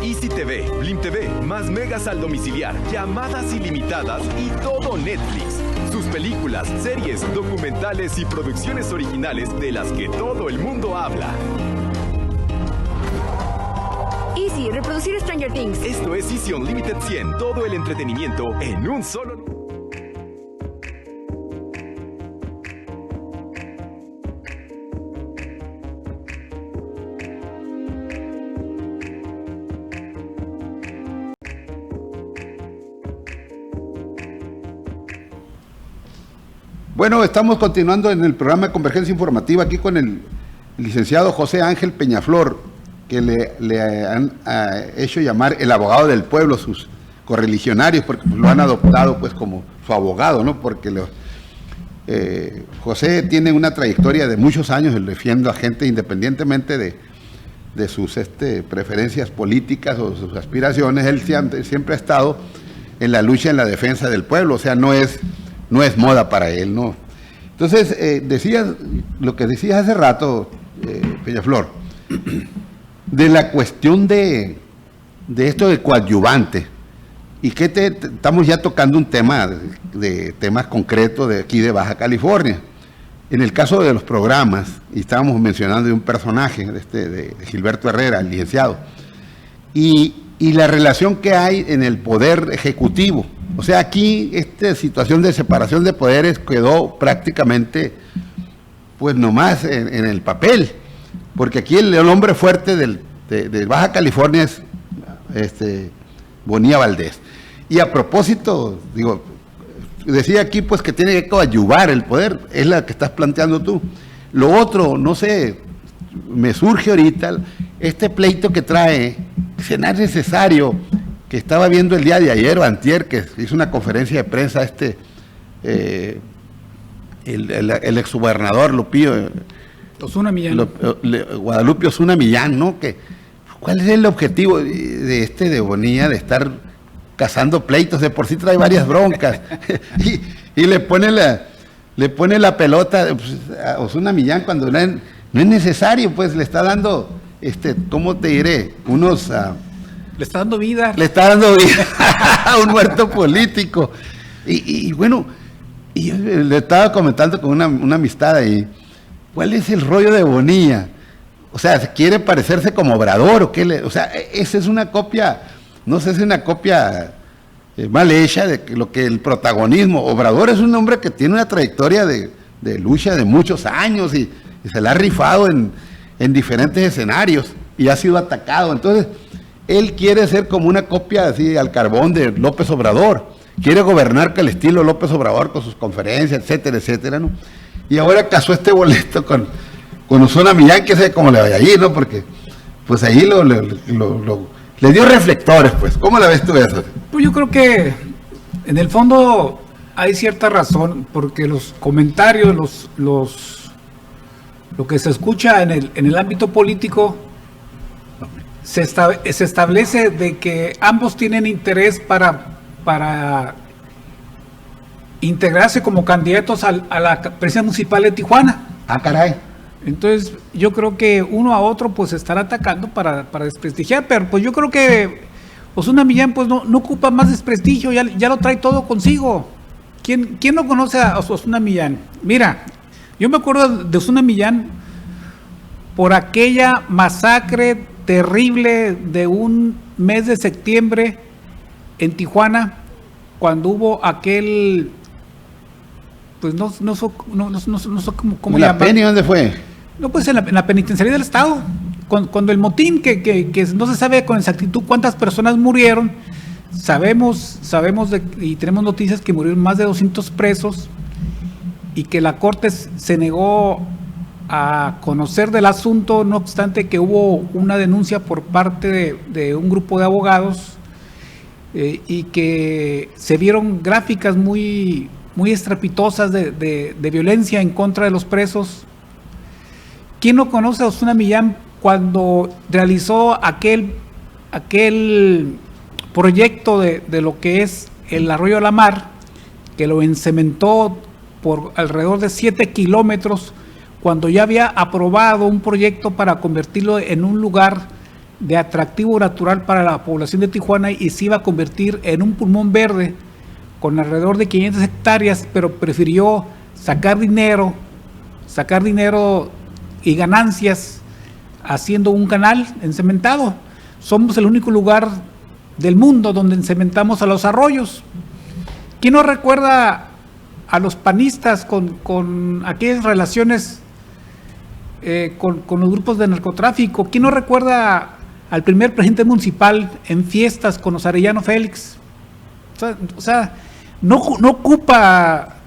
Easy TV, Blim TV, más megas al domiciliar, llamadas ilimitadas y todo Netflix. Sus películas, series, documentales y producciones originales de las que todo el mundo habla. Easy, reproducir Stranger Things. Esto es Easy Unlimited 100, todo el entretenimiento en un solo lugar. Bueno, estamos continuando en el programa de Convergencia Informativa aquí con el licenciado José Ángel Peñaflor, que le han hecho llamar el abogado del pueblo, sus correligionarios, porque lo han adoptado pues como su abogado, ¿no? Porque José tiene una trayectoria de muchos años defiendo a gente independientemente de sus preferencias políticas o sus aspiraciones. Él siempre ha estado en la lucha, en la defensa del pueblo, o sea, no es moda para él, ¿no? Entonces, lo que decías hace rato, Peñaflor, de la cuestión de esto de coadyuvante, y que estamos ya tocando un tema de temas concretos de aquí de Baja California. En el caso de los programas, y estábamos mencionando de un personaje de Gilberto Herrera, el licenciado, y la relación que hay en el poder ejecutivo. O sea, aquí esta situación de separación de poderes quedó prácticamente, pues nomás en el papel, porque aquí el hombre fuerte de Baja California es Bonilla Valdés. Y a propósito, digo, decía aquí pues que tiene que coadyuvar el poder, es la que estás planteando tú. Lo otro, no sé, me surge ahorita este pleito que trae, si no es necesario, que estaba viendo el día de ayer o antier, que hizo una conferencia de prensa el exgobernador Lupillo Osuna Millán. Guadalupe Osuna Millán, ¿no? ¿Cuál es el objetivo de Bonilla de estar cazando pleitos? De por sí trae varias broncas y le pone la pelota a Osuna Millán cuando no es necesario, pues le está dando, ¿cómo te diré? Le está dando vida. Le está dando vida a un muerto político. Y bueno, y yo le estaba comentando con una amistad ahí, ¿cuál es el rollo de Bonilla? O sea, ¿quiere parecerse como Obrador o qué? O sea, esa es una copia, no sé si es una copia mal hecha de lo que el protagonismo. Obrador es un hombre que tiene una trayectoria de lucha de muchos años y se la ha rifado en diferentes escenarios y ha sido atacado. Entonces, él quiere ser como una copia así al carbón de López Obrador, quiere gobernar que el estilo López Obrador con sus conferencias, etcétera, etcétera, ¿no? Y ahora casó este boleto con Osuna Millán, que sé cómo le vaya allí, ¿no? Porque pues ahí le dio reflectores, pues. ¿Cómo la ves tú eso? Pues yo creo que en el fondo hay cierta razón, porque los comentarios, lo que se escucha en el ámbito político, se establece de que ambos tienen interés para integrarse como candidatos a la presidencia municipal de Tijuana. Ah, caray. Entonces yo creo que uno a otro pues se estará atacando para desprestigiar, pero pues yo creo que Osuna Millán pues no ocupa más desprestigio, ya lo trae todo consigo. ¿Quién no conoce a Osuna Millán? Mira, yo me acuerdo de Osuna Millán por aquella masacre terrible de un mes de septiembre en Tijuana, cuando hubo aquel, pues no sé cómo ¿La Peni dónde fue? No, pues en la penitenciaría del estado, cuando el motín, que no se sabe con exactitud cuántas personas murieron. Sabemos y tenemos noticias que murieron más de 200 presos, y que la corte se negó a conocer del asunto, no obstante que hubo una denuncia por parte de un grupo de abogados, y que se vieron gráficas muy estrepitosas de violencia en contra de los presos. ¿Quién no conoce a Osuna Millán cuando realizó aquel proyecto de lo que es el Arroyo de la Mar, que lo encementó por alrededor de 7 kilómetros, cuando ya había aprobado un proyecto para convertirlo en un lugar de atractivo natural para la población de Tijuana, y se iba a convertir en un pulmón verde con alrededor de 500 hectáreas, pero prefirió sacar dinero y ganancias haciendo un canal encementado? Somos el único lugar del mundo donde encementamos a los arroyos. ¿Quién no recuerda a los panistas con aquellas relaciones con los grupos de narcotráfico? ¿Quién no recuerda al primer presidente municipal en fiestas con los Arellano Félix? O sea, no ocupa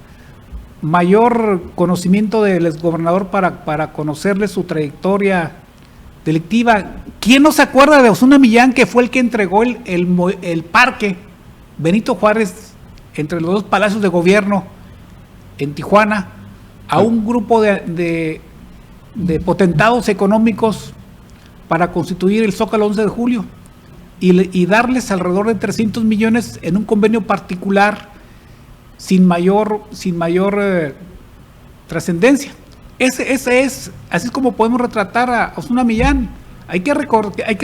mayor conocimiento del exgobernador para conocerle su trayectoria delictiva. ¿Quién no se acuerda de Osuna Millán, que fue el que entregó el parque Benito Juárez entre los dos palacios de gobierno en Tijuana a un grupo de potentados económicos para constituir el Zócalo 11 de julio y darles alrededor de 300 millones en un convenio particular sin mayor trascendencia? Ese es, así es como podemos retratar a Osuna Millán. Hay que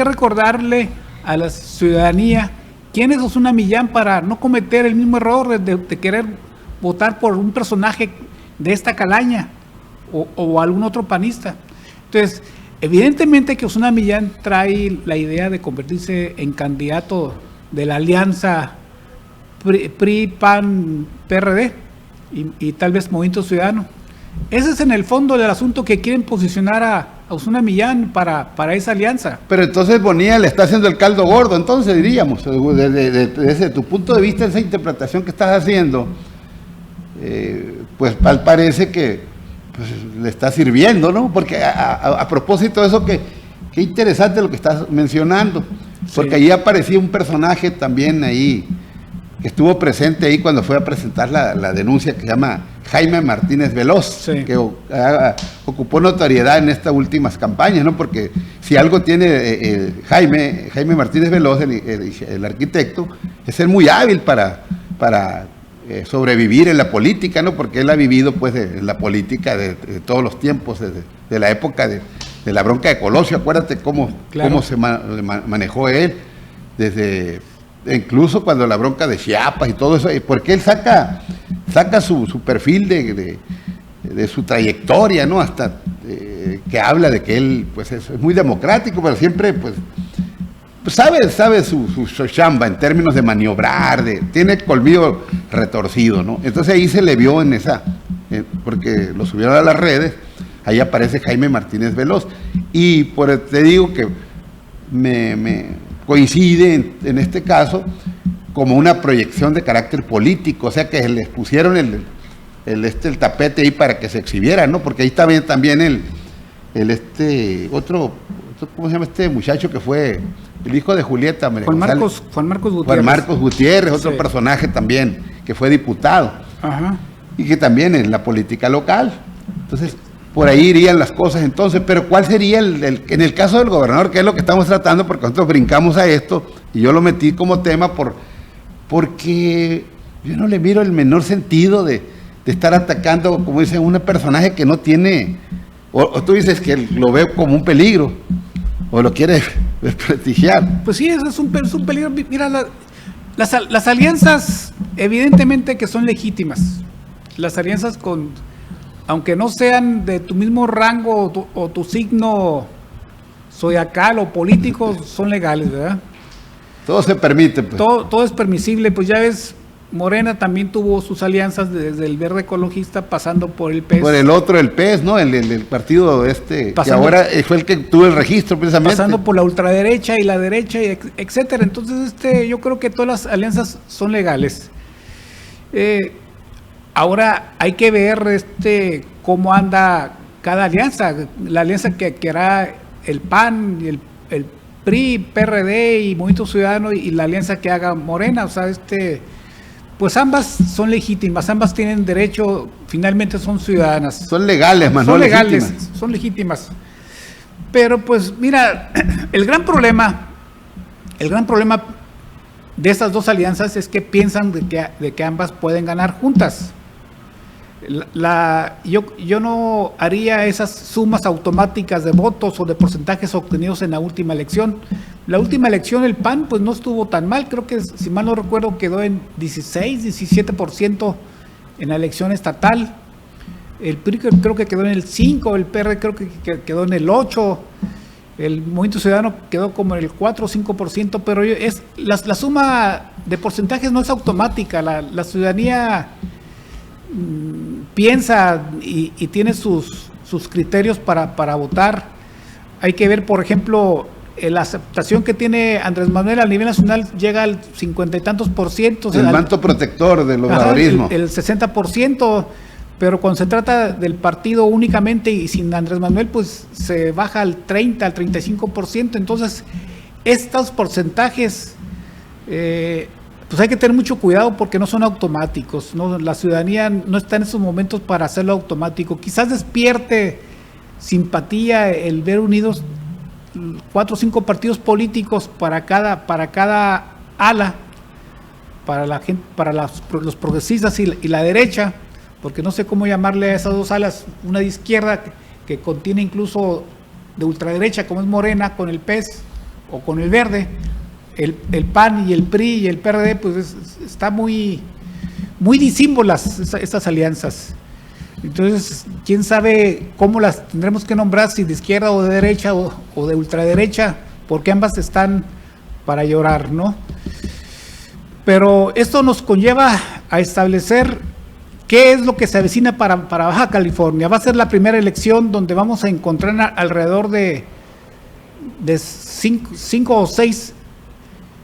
recordarle a la ciudadanía quién es Osuna Millán para no cometer el mismo error de querer votar por un personaje de esta calaña o algún otro panista. Entonces, evidentemente que Osuna Millán trae la idea de convertirse en candidato de la alianza PRI-PAN-PRD y tal vez Movimiento Ciudadano. Ese es en el fondo del asunto, que quieren posicionar a Osuna Millán para esa alianza. Pero entonces Bonilla le está haciendo el caldo gordo, entonces diríamos, desde tu punto de vista, esa interpretación que estás haciendo, pues parece que pues, le está sirviendo, ¿no? Porque a propósito de eso, qué interesante lo que estás mencionando, porque sí. Allí aparecía un personaje también ahí, que estuvo presente ahí cuando fue a presentar la denuncia, que se llama Jaime Martínez Veloz, sí. Que ocupó notoriedad en estas últimas campañas, ¿no? Porque si algo tiene Jaime Martínez Veloz, el arquitecto, es ser muy hábil para sobrevivir en la política, ¿no? Porque él ha vivido pues en la política de todos los tiempos, de la época de la bronca de Colosio. Acuérdate cómo se manejó él, desde incluso cuando la bronca de Chiapas y todo eso, porque él saca su perfil de su trayectoria, ¿no? Hasta que habla de que él pues es muy democrático, pero siempre pues sabe su chamba en términos de maniobrar, tiene el colmillo retorcido, ¿no? Entonces ahí se le vio en esa, porque lo subieron a las redes, ahí aparece Jaime Martínez Veloz, y te digo que coincide en este caso como una proyección de carácter político, o sea que les pusieron el tapete ahí para que se exhibiera, ¿no? Porque ahí está también otro, ¿cómo se llama este muchacho que fue el hijo de Julieta? Juan Marcos Gutiérrez. Juan Marcos Gutiérrez, otro personaje también que fue diputado. Ajá. Y que también en la política local. Entonces, por ahí irían las cosas entonces, pero ¿cuál sería en el caso del gobernador, que es lo que estamos tratando, porque nosotros brincamos a esto, y yo lo metí como tema porque yo no le miro el menor sentido de estar atacando, como dicen, un personaje que no tiene, o tú dices que lo ve como un peligro, o lo quiere desprestigiar. Pues sí, eso es un peligro. Mira, las alianzas, evidentemente que son legítimas. Las alianzas aunque no sean de tu mismo rango o tu signo zodiacal o político, son legales, ¿verdad? Todo se permite, pues. Todo es permisible, pues ya ves, Morena también tuvo sus alianzas desde el Verde Ecologista pasando por el PES. Por el otro, el PES, ¿no? El partido que ahora fue el que tuvo el registro precisamente. Pasando por la ultraderecha y la derecha, etcétera. Entonces, yo creo que todas las alianzas son legales. Ahora hay que ver cómo anda cada alianza. La alianza que hará el PAN, el PRI, PRD y Movimiento Ciudadano, y la alianza que haga Morena. O sea, pues ambas son legítimas, ambas tienen derecho, finalmente son ciudadanas. Son legales, más son no legales, legítimas. Son legítimas. Pero pues mira, el gran problema de estas dos alianzas es que piensan de que ambas pueden ganar juntas. Yo no haría esas sumas automáticas de votos o de porcentajes obtenidos en la última elección. La última elección el PAN pues no estuvo tan mal, creo que si mal no recuerdo quedó en 16-17% en la elección estatal. El PRI creo que quedó en el 5%, el PR creo que quedó en el 8%, el Movimiento Ciudadano quedó como en el 4 o 5%, pero la suma de porcentajes no es automática. La ciudadanía piensa y tiene sus criterios para votar. Hay que ver, por ejemplo, la aceptación que tiene Andrés Manuel a nivel nacional llega al 50 y tantos %. El manto protector del obradorismo. El 60%, pero cuando se trata del partido únicamente y sin Andrés Manuel, pues se baja al 30, al 35%. Entonces, estos porcentajes pues hay que tener mucho cuidado porque no son automáticos, ¿no? La ciudadanía no está en esos momentos para hacerlo automático. Quizás despierte simpatía el ver unidos 4 o 5 partidos políticos para cada ala, para la gente, para los progresistas y la derecha, porque no sé cómo llamarle a esas dos alas, una de izquierda que contiene incluso de ultraderecha como es Morena con el PES o con el Verde. El PAN y el PRI y el PRD, pues está muy disímbolas estas alianzas. Entonces, quién sabe cómo las tendremos que nombrar, si de izquierda o de derecha o de ultraderecha, porque ambas están para llorar, ¿no? Pero esto nos conlleva a establecer qué es lo que se avecina para Baja California. Va a ser la primera elección donde vamos a encontrar alrededor de 5 o 6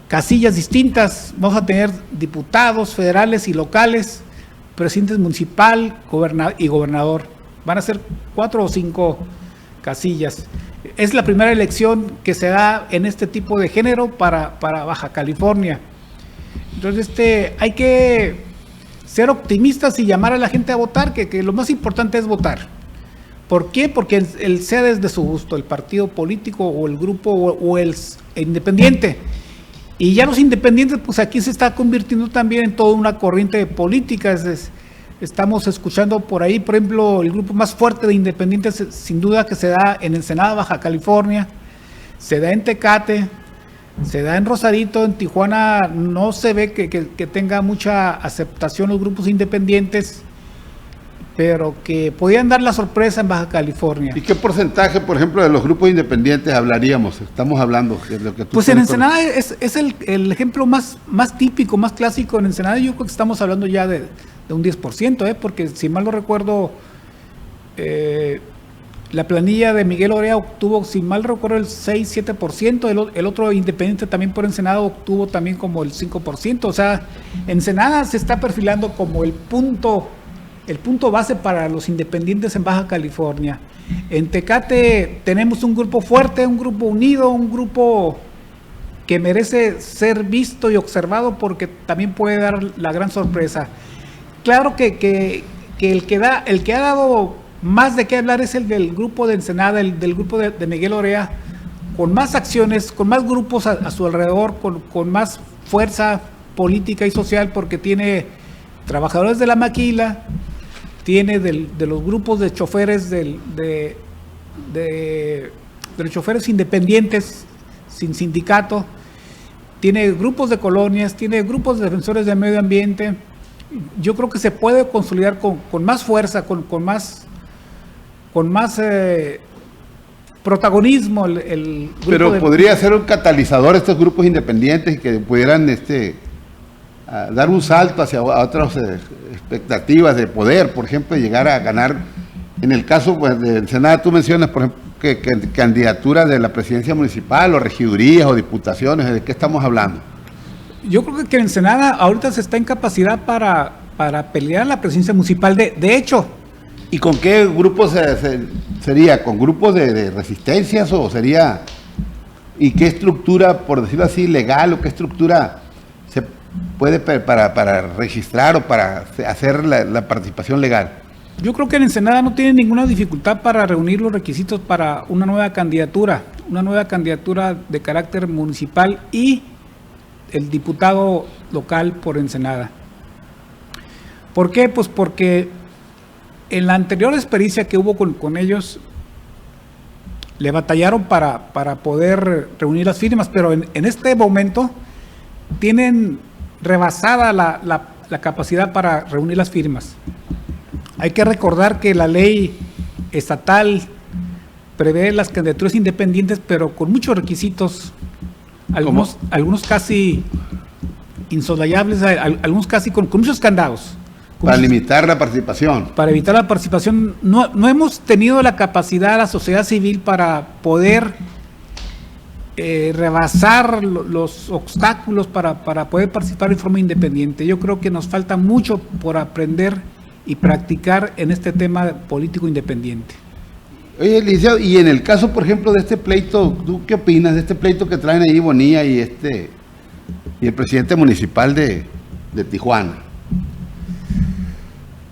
casillas distintas. Vamos a tener diputados federales y locales, presidentes municipal y gobernador. Van a ser 4 o 5 casillas. Es la primera elección que se da en este tipo de género para Baja California. Entonces hay que ser optimistas y llamar a la gente a votar, que lo más importante es votar. ¿Por qué? Porque el sea desde su gusto, el partido político o el grupo o el independiente. Y ya los independientes, pues aquí se está convirtiendo también en toda una corriente política. Estamos escuchando por ahí, por ejemplo, el grupo más fuerte de independientes, sin duda, que se da en Ensenada, Baja California, se da en Tecate, se da en Rosarito, en Tijuana no se ve que tenga mucha aceptación los grupos independientes, pero que podían dar la sorpresa en Baja California. ¿Y qué porcentaje, por ejemplo, de los grupos independientes hablaríamos? Estamos hablando de lo que tú... Pues en Ensenada es el ejemplo más típico, más clásico. En Ensenada yo creo que estamos hablando ya de un 10%, porque si mal no recuerdo, La planilla de Miguel Orea obtuvo, si mal recuerdo, el 6-7%, el otro independiente también por Ensenada obtuvo también como el 5%, o sea, Ensenada se está perfilando como el punto base para los independientes en Baja California. En Tecate tenemos un grupo fuerte, un grupo unido, un grupo que merece ser visto y observado porque también puede dar la gran sorpresa. Claro que el que ha dado más de qué hablar es el del grupo de Ensenada, el del grupo de Miguel Orea, con más acciones, con más grupos a su alrededor, con más fuerza política y social, porque tiene trabajadores de la maquila, tiene de los grupos de choferes de los choferes independientes sin sindicato, tiene grupos de colonias, tiene grupos de defensores del medio ambiente. Yo creo que se puede consolidar con más fuerza, con más protagonismo el grupo. Pero podría ser un catalizador estos grupos independientes y que pudieran dar un salto hacia otras expectativas de poder, por ejemplo, llegar a ganar. En el caso pues, de Ensenada, tú mencionas, por ejemplo, que candidatura de la presidencia municipal o regidurías o diputaciones, ¿de qué estamos hablando? Yo creo que Ensenada ahorita se está en capacidad para pelear la presidencia municipal. De hecho. ¿Y con qué grupos sería? ¿Con grupos de resistencias o sería? ¿Y qué estructura, por decirlo así, legal o qué estructura se puede para registrar o para hacer la participación legal? Yo creo que en Ensenada no tiene ninguna dificultad para reunir los requisitos para una nueva candidatura de carácter municipal y el diputado local por Ensenada. ¿Por qué? Pues porque en la anterior experiencia que hubo con ellos, le batallaron para poder reunir las firmas, pero en este momento tienen rebasada la capacidad para reunir las firmas. Hay que recordar que la ley estatal prevé las candidaturas independientes, pero con muchos requisitos, algunos casi insoslayables, algunos casi con muchos candados. Para limitar la participación. Para evitar la participación. No hemos tenido la capacidad de la sociedad civil para poder rebasar los obstáculos para poder participar en forma independiente. Yo creo que nos falta mucho por aprender y practicar en este tema político independiente. Oye, licenciado, y en el caso, por ejemplo, de este pleito, ¿tú qué opinas de este pleito que traen ahí Bonilla y el presidente municipal de Tijuana?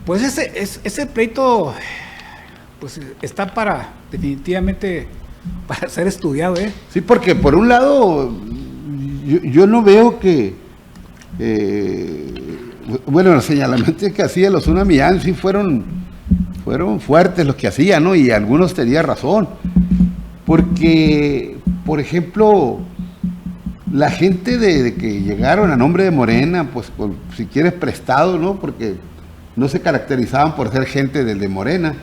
Pues ese pleito pues está definitivamente para ser estudiado, ¿eh? Sí, porque por un lado yo no veo que bueno, los señalamientos que hacía los Osuna Millán sí fueron fuertes los que hacían, ¿no? Y algunos tenían razón, porque por ejemplo la gente de que llegaron a nombre de Morena, pues si quieres prestado, ¿no? Porque no se caracterizaban por ser gente de Morena.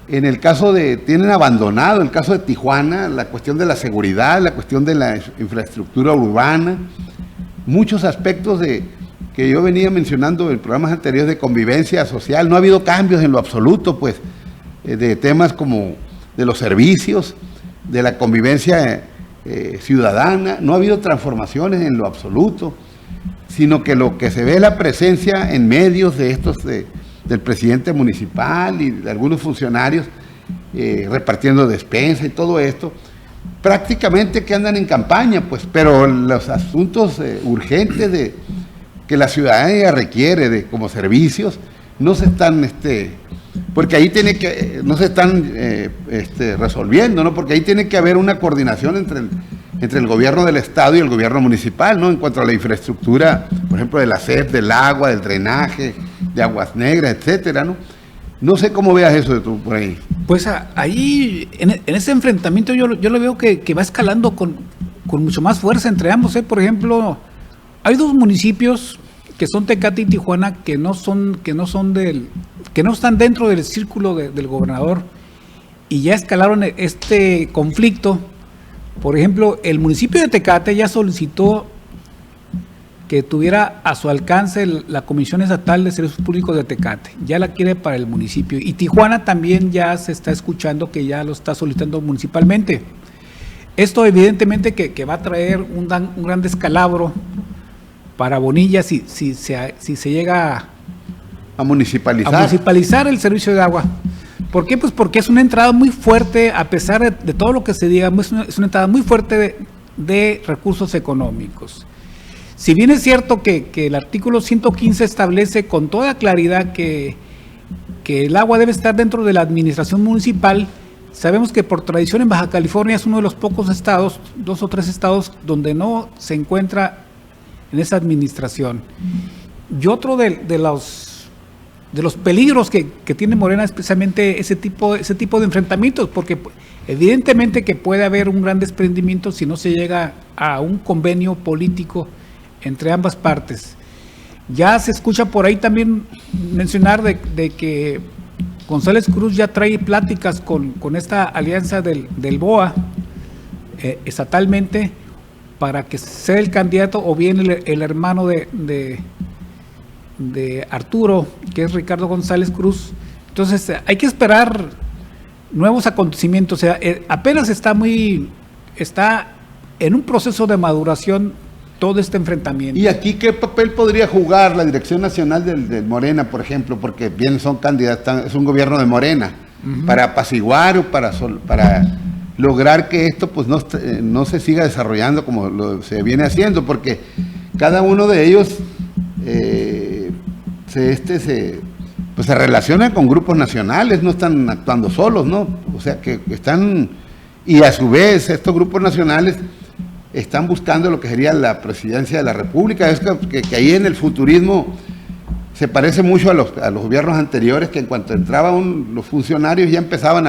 En el caso tienen abandonado, el caso de Tijuana, la cuestión de la seguridad, la cuestión de la infraestructura urbana, muchos aspectos que yo venía mencionando en programas anteriores de convivencia social. No ha habido cambios en lo absoluto, pues, de temas como de los servicios, de la convivencia ciudadana, no ha habido transformaciones en lo absoluto, sino que lo que se ve es la presencia en medios de estos del presidente municipal y de algunos funcionarios repartiendo despensa y todo esto, prácticamente que andan en campaña, pues, pero los asuntos urgentes que la ciudadanía requiere como servicios no se están porque ahí no se están resolviendo, ¿no? Porque ahí tiene que haber una coordinación entre el gobierno del estado y el gobierno municipal, ¿no? En cuanto a la infraestructura, por ejemplo, de la SEP, del agua, del drenaje, de aguas negras, etcétera, ¿no? No sé cómo veas eso de tú por ahí. Pues ahí, en ese enfrentamiento yo lo veo que va escalando con mucho más fuerza entre ambos, ¿eh? Por ejemplo, hay dos municipios que son Tecate y Tijuana que no están dentro del círculo del gobernador y ya escalaron este conflicto. Por ejemplo, el municipio de Tecate ya solicitó que tuviera a su alcance la Comisión Estatal de Servicios Públicos de Tecate. Ya la quiere para el municipio. Y Tijuana también ya se está escuchando que ya lo está solicitando municipalmente. Esto evidentemente que va a traer un gran descalabro para Bonilla si se llega a municipalizar. A municipalizar el servicio de agua. ¿Por qué? Pues porque es una entrada muy fuerte, a pesar de todo lo que se diga, es una entrada muy fuerte de recursos económicos. Si bien es cierto que el artículo 115 establece con toda claridad que el agua debe estar dentro de la administración municipal, sabemos que por tradición en Baja California es uno de los pocos estados, 2 o 3 estados, donde no se encuentra en esa administración. Y otro de los peligros que tiene Morena es precisamente ese tipo de enfrentamientos, porque evidentemente que puede haber un gran desprendimiento si no se llega a un convenio político entre ambas partes. Ya se escucha por ahí también mencionar de que González Cruz ya trae pláticas con esta alianza del BOA estatalmente para que sea el candidato o bien el hermano de Arturo, que es Ricardo González Cruz. Entonces hay que esperar nuevos acontecimientos. O sea, apenas está en un proceso de maduración todo este enfrentamiento. ¿Y aquí qué papel podría jugar la Dirección Nacional del Morena, por ejemplo? Porque bien son candidatos, es un gobierno de Morena, para apaciguar o para lograr que esto pues no se siga desarrollando como se viene haciendo, porque cada uno de ellos se relacionan con grupos nacionales, no están actuando solos, ¿no? O sea, que están, y a su vez estos grupos nacionales están buscando lo que sería la presidencia de la República. Es que ahí en el futurismo se parece mucho a los gobiernos anteriores, que en cuanto entraban los funcionarios ya empezaban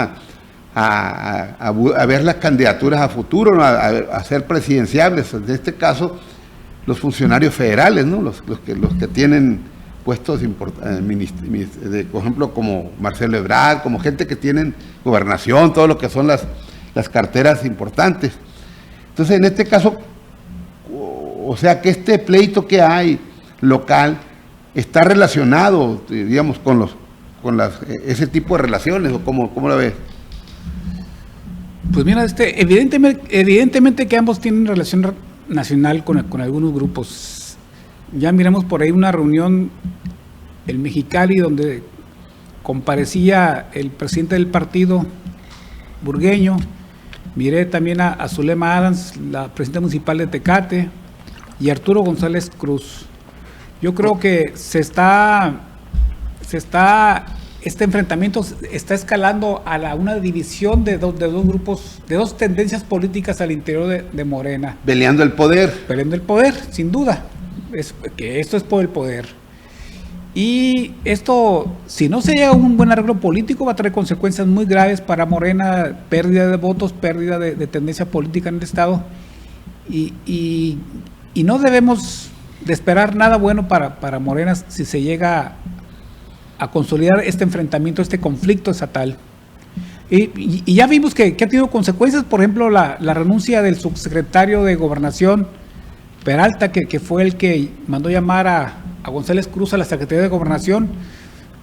a ver las candidaturas a futuro, a ser presidenciables. En este caso, los funcionarios federales, ¿no? los que tienen puestos importantes, por ejemplo, como Marcelo Ebrard, como gente que tienen gobernación, todo lo que son las carteras importantes. Entonces, en este caso, o sea, que este pleito que hay local está relacionado, digamos, con ese tipo de relaciones, ¿o cómo la ves? Pues mira, evidentemente que ambos tienen relación nacional con algunos grupos. Ya miramos por ahí una reunión en Mexicali donde comparecía el presidente del partido, Burgueño. Miré también a Zulema Adams, la presidenta municipal de Tecate, y Arturo González Cruz. Yo creo que este enfrentamiento está escalando a una división de dos grupos, de dos tendencias políticas al interior de Morena. Peleando el poder. Peleando el poder, sin duda. Esto es por el poder. Y esto, si no se llega a un buen arreglo político, va a traer consecuencias muy graves para Morena, pérdida de votos, pérdida de tendencia política en el Estado. Y no debemos de esperar nada bueno para Morena si se llega a consolidar este enfrentamiento, este conflicto estatal. Y ya vimos que ha tenido consecuencias, por ejemplo, la renuncia del subsecretario de Gobernación, Peralta, que fue el que mandó llamar a González Cruz a la Secretaría de Gobernación.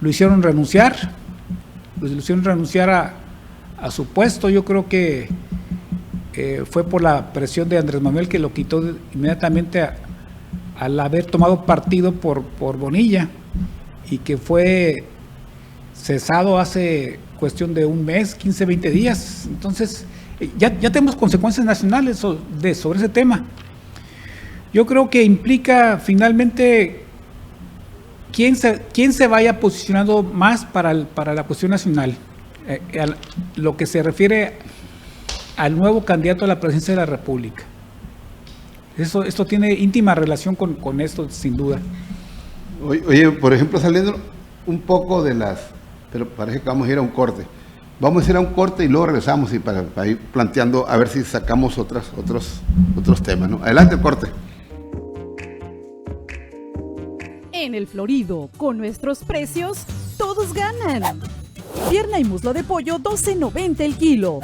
Lo hicieron renunciar a su puesto. Yo creo que fue por la presión de Andrés Manuel, que lo quitó inmediatamente al haber tomado partido por Bonilla, y que fue cesado hace cuestión de un mes, 15, 20 días. Entonces, ya tenemos consecuencias nacionales sobre ese tema. Yo creo que implica finalmente quién se vaya posicionando más para la cuestión nacional, lo que se refiere al nuevo candidato a la presidencia de la República. Esto tiene íntima relación con esto, sin duda. Oye, por ejemplo, saliendo un poco pero parece que vamos a ir a un corte. Vamos a ir a un corte y luego regresamos y para ir planteando a ver si sacamos otros temas, ¿no? Adelante, el corte. En el Florido, con nuestros precios, todos ganan. Pierna y muslo de pollo, $12.90 el kilo.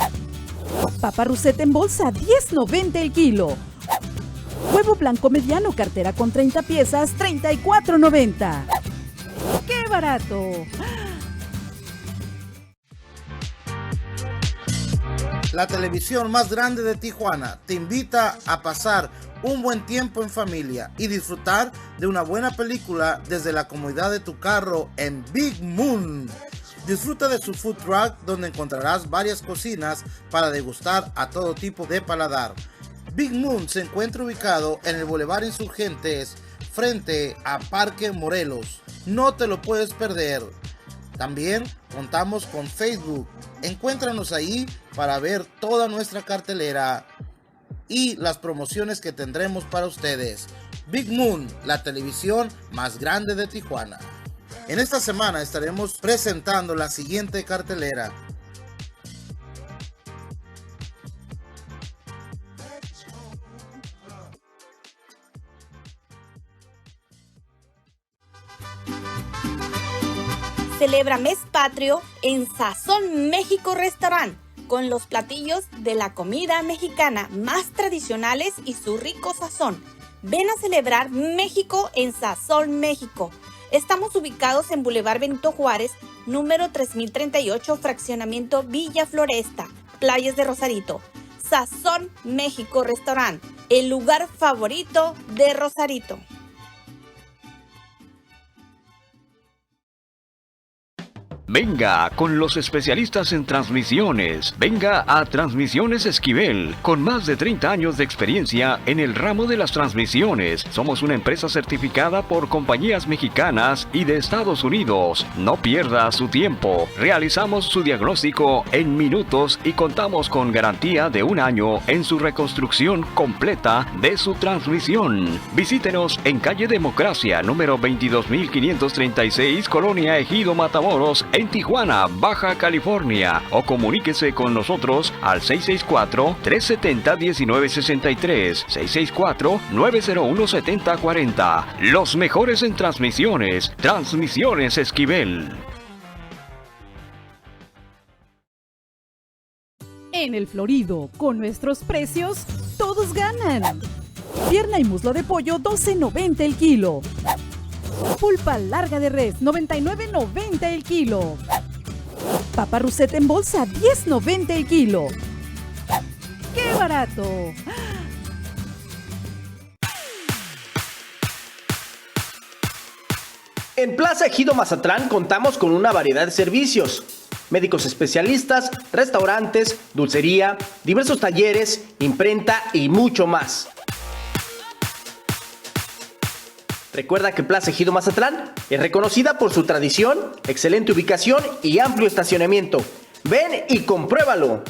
Papa Russet en bolsa, $10.90 el kilo. Huevo blanco mediano, cartera con 30 piezas, $34.90. ¡Qué barato! La televisión más grande de Tijuana te invita a pasar un buen tiempo en familia y disfrutar de una buena película desde la comodidad de tu carro en Big Moon. Disfruta de su food truck donde encontrarás varias cocinas para degustar a todo tipo de paladar. Big Moon se encuentra ubicado en el Boulevard Insurgentes frente a Parque Morelos. No te lo puedes perder. También contamos con Facebook. Encuéntranos ahí para ver toda nuestra cartelera y las promociones que tendremos para ustedes. Big Moon, la televisión más grande de Tijuana. En esta semana estaremos presentando la siguiente cartelera. Celebra Mes Patrio en Sazón México Restaurant, con los platillos de la comida mexicana más tradicionales y su rico sazón. Ven a celebrar México en Sazón México. Estamos ubicados en Boulevard Benito Juárez, número 3038, fraccionamiento Villa Floresta, Playas de Rosarito. Sazón México Restaurant, el lugar favorito de Rosarito. Venga con los especialistas en transmisiones. Venga a Transmisiones Esquivel, con más de 30 años de experiencia en el ramo de las transmisiones. Somos una empresa certificada por compañías mexicanas y de Estados Unidos. No pierda su tiempo. Realizamos su diagnóstico en minutos y contamos con garantía de 1 año en su reconstrucción completa de su transmisión. Visítenos en calle Democracia, número 22536, Colonia Ejido Matamoros, en Tijuana, Baja California, o comuníquese con nosotros al 664-370-1963, 664-901-7040. Los mejores en transmisiones, Transmisiones Esquivel. En el Florido, con nuestros precios, todos ganan. Pierna y muslo de pollo, $12.90 el kilo. Pulpa larga de res, $99.90 el kilo. Papa Russet en bolsa, $10.90 el kilo. ¡Qué barato! En Plaza Ejido Mazatlán contamos con una variedad de servicios: médicos especialistas, restaurantes, dulcería, diversos talleres, imprenta y mucho más. Recuerda que Plaza Ejido Mazatlán es reconocida por su tradición, excelente ubicación y amplio estacionamiento. Ven y compruébalo.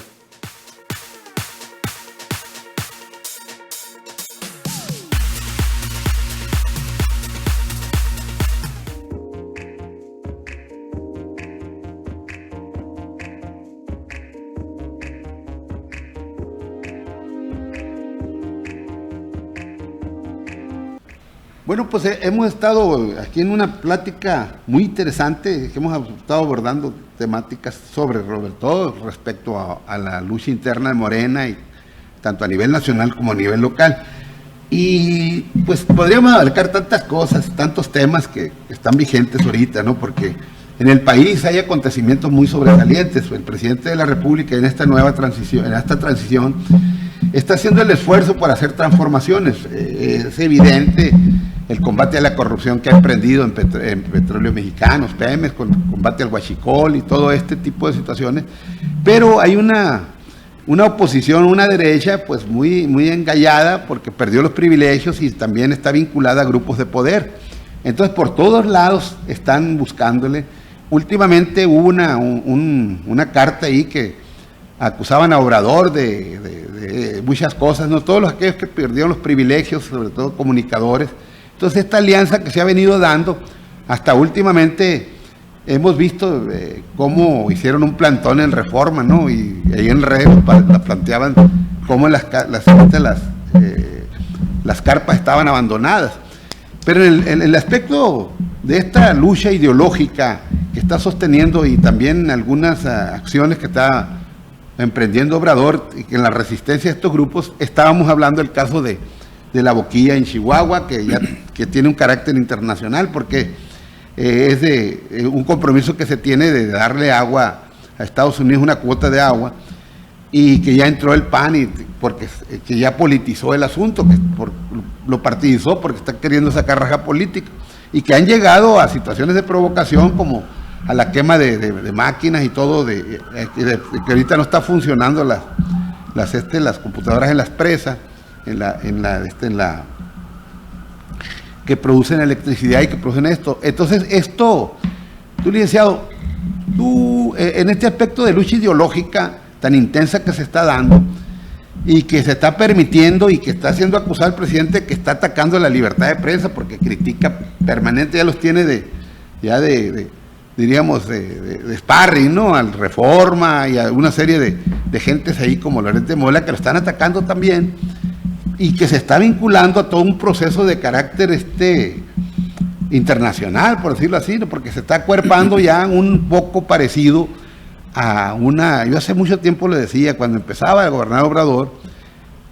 Bueno, pues hemos estado aquí en una plática muy interesante, que hemos estado abordando temáticas sobre todo respecto a la lucha interna de Morena, y tanto a nivel nacional como a nivel local. Y pues podríamos abarcar tantas cosas, tantos temas que están vigentes ahorita, ¿no? Porque en el país hay acontecimientos muy sobresalientes. El presidente de la República en esta nueva transición, está haciendo el esfuerzo por hacer transformaciones. Es evidente el combate a la corrupción que ha emprendido en Petróleos Mexicanos, Pemex, con combate al huachicol y todo este tipo de situaciones, pero hay una oposición, una derecha pues muy engallada, porque perdió los privilegios y también está vinculada a grupos de poder. Entonces por todos lados están buscándole. Últimamente hubo una carta ahí que acusaban a Obrador de muchas cosas, no todos aquellos que perdieron los privilegios, sobre todo comunicadores. Entonces esta alianza que se ha venido dando, hasta últimamente hemos visto cómo hicieron un plantón en Reforma, ¿no? Y ahí en redes la planteaban cómo las carpas estaban abandonadas. Pero en el aspecto de esta lucha ideológica que está sosteniendo, y también algunas acciones que está emprendiendo Obrador, y que en la resistencia de estos grupos, estábamos hablando del caso de de La Boquilla en Chihuahua, que tiene un carácter internacional, porque es de un compromiso que se tiene de darle agua a Estados Unidos, una cuota de agua, y que ya entró el PAN, porque que ya politizó el asunto, lo partidizó porque está queriendo sacar raja política, y que han llegado a situaciones de provocación como a la quema de máquinas y todo, que ahorita no está funcionando las computadoras en las presas, que producen electricidad y que producen esto. Entonces tú, licenciado, en este aspecto de lucha ideológica tan intensa que se está dando y que se está permitiendo y que está haciendo acusar al presidente que está atacando la libertad de prensa porque critica permanente, ya los tiene diríamos, de sparring, ¿no? Al Reforma y a una serie de gentes ahí como Lorente Mola que lo están atacando también, y que se está vinculando a todo un proceso de carácter internacional, por decirlo así, ¿no? Porque se está acuerpando ya un poco parecido a yo hace mucho tiempo le decía, cuando empezaba el gobernador Obrador,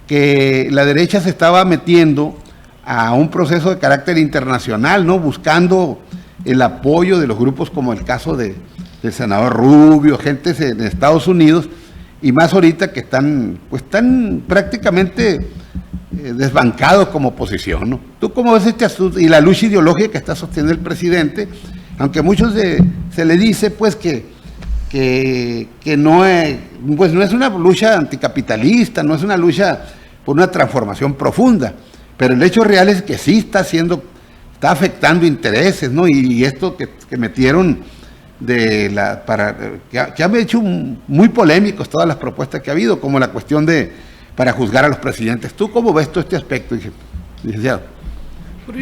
que la derecha se estaba metiendo a un proceso de carácter internacional, ¿no? Buscando el apoyo de los grupos como el caso del senador Rubio, gente en Estados Unidos, y más ahorita que están prácticamente desbancados como oposición, ¿no? ¿Tú cómo ves este asunto y la lucha ideológica que está sosteniendo el presidente? Aunque a muchos se le dice pues que no es una lucha anticapitalista, no es una lucha por una transformación profunda, pero el hecho real es que sí está afectando intereses, ¿no? Y esto que metieron que han hecho muy polémicos todas las propuestas que ha habido, como la cuestión para juzgar a los presidentes. ¿Tú cómo ves todo este aspecto, licenciado? Pero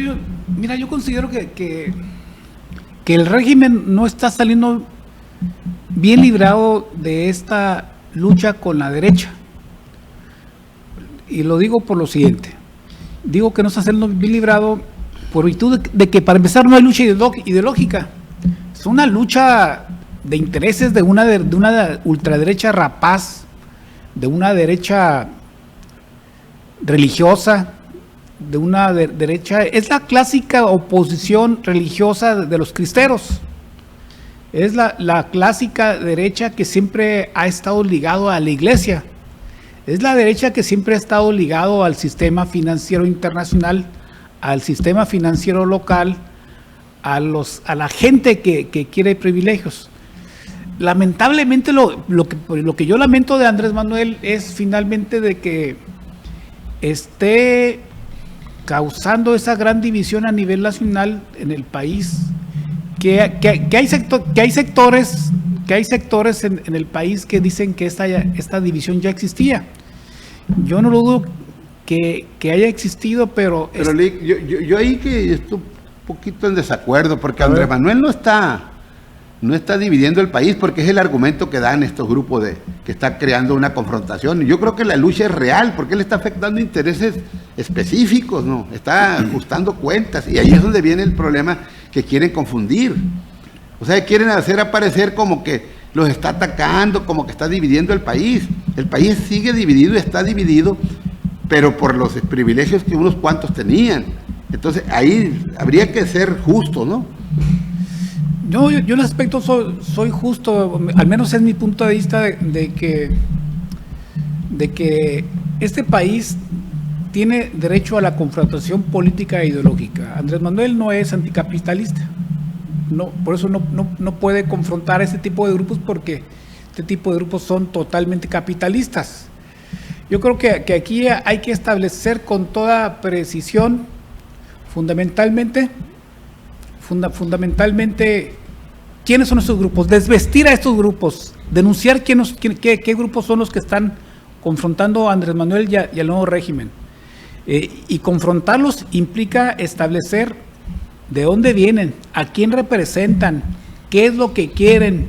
yo considero que el régimen no está saliendo bien librado de esta lucha con la derecha. Y lo digo por lo siguiente. Digo que no está saliendo bien librado por virtud de que, para empezar, no hay lucha ideológica. Es una lucha de intereses de una ultraderecha rapaz, de una derecha religiosa, de una derecha, es la clásica oposición religiosa de los cristeros. Es la clásica derecha que siempre ha estado ligado a la iglesia. Es la derecha que siempre ha estado ligado al sistema financiero internacional, al sistema financiero local, a la gente que quiere privilegios. Lamentablemente lo que yo lamento de Andrés Manuel es finalmente de que esté causando esa gran división a nivel nacional en el país, que hay sectores en el país que dicen que esta división ya existía. Yo no lo dudo que haya existido, pero yo ahí que estoy un poquito en desacuerdo, porque Andrés Manuel no está dividiendo el país, porque es el argumento que dan estos grupos que está creando una confrontación. Yo creo que la lucha es real, porque él está afectando intereses específicos, ¿no? Está ajustando cuentas, y ahí es donde viene el problema, que quieren confundir. O sea, quieren hacer aparecer como que los está atacando, como que está dividiendo el país. El país sigue dividido y está dividido, pero por los privilegios que unos cuantos tenían. Entonces ahí habría que ser justo, ¿no? Yo en el aspecto soy justo, al menos es mi punto de vista de que este país tiene derecho a la confrontación política e ideológica. Andrés Manuel no es anticapitalista, por eso no puede confrontar a este tipo de grupos, porque este tipo de grupos son totalmente capitalistas. Yo creo que aquí hay que establecer con toda precisión, fundamentalmente, quiénes son estos grupos, desvestir a estos grupos, denunciar qué grupos son los que están confrontando a Andrés Manuel y al nuevo régimen. Y confrontarlos implica establecer de dónde vienen, a quién representan, qué es lo que quieren.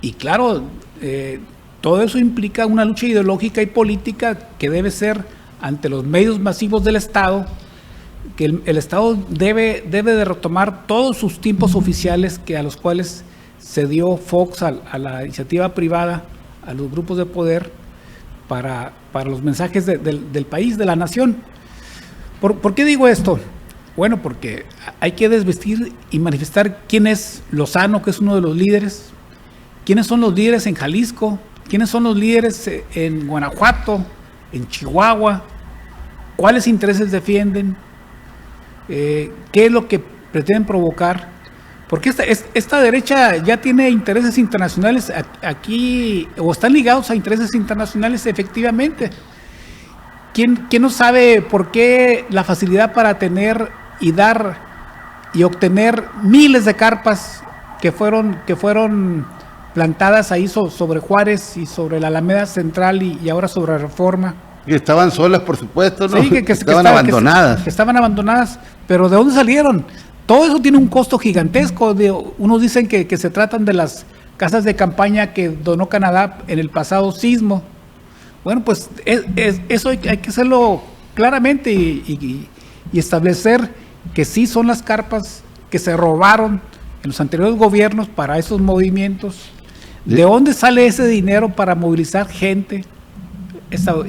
Y claro, todo eso implica una lucha ideológica y política que debe ser ante los medios masivos del Estado, que el Estado debe de retomar todos sus tiempos oficiales a los cuales se dio Fox a la iniciativa privada, a los grupos de poder, para los mensajes del país, de la nación. ¿Por qué digo esto? Bueno, porque hay que desvestir y manifestar quién es Lozano, que es uno de los líderes, quiénes son los líderes en Jalisco, quiénes son los líderes en Guanajuato, en Chihuahua, cuáles intereses defienden, qué es lo que pretenden provocar. Porque esta derecha ya tiene intereses internacionales aquí, o están ligados a intereses internacionales efectivamente. ¿Quién no sabe por qué la facilidad para tener y dar y obtener miles de carpas que fueron plantadas ahí sobre Juárez y sobre la Alameda Central y ahora sobre Reforma? Que estaban solas, por supuesto, ¿no? Sí, que estaban abandonadas. Que estaban abandonadas, pero ¿de dónde salieron? Todo eso tiene un costo gigantesco. Unos dicen que se tratan de las casas de campaña que donó Canadá en el pasado sismo. Bueno, pues eso hay que hacerlo claramente y establecer que sí son las carpas que se robaron en los anteriores gobiernos para esos movimientos. ¿De dónde sale ese dinero para movilizar gente?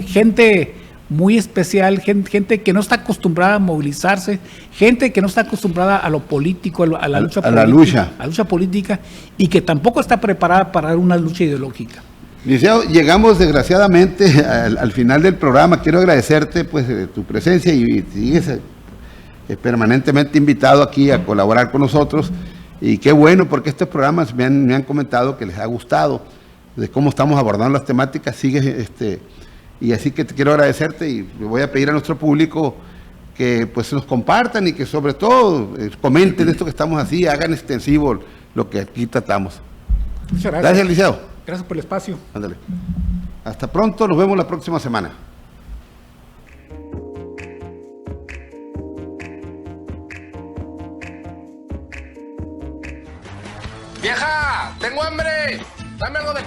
Gente muy especial, gente que no está acostumbrada a movilizarse, gente que no está acostumbrada a lo político, a la lucha política, y que tampoco está preparada para una lucha ideológica. Liceo, llegamos desgraciadamente al final del programa. Quiero agradecerte pues tu presencia y sigues permanentemente invitado aquí a colaborar con nosotros, y qué bueno, porque estos programas me han comentado que les ha gustado de cómo estamos abordando las temáticas. Sigues y así que te quiero agradecerte, y le voy a pedir a nuestro público que pues nos compartan y que sobre todo comenten esto que estamos así, hagan extensivo lo que aquí tratamos. Muchas gracias. Gracias, Liceo. Gracias por el espacio. Ándale. Hasta pronto, nos vemos la próxima semana. ¡Vieja! ¡Tengo hambre! ¡Dame algo de comer!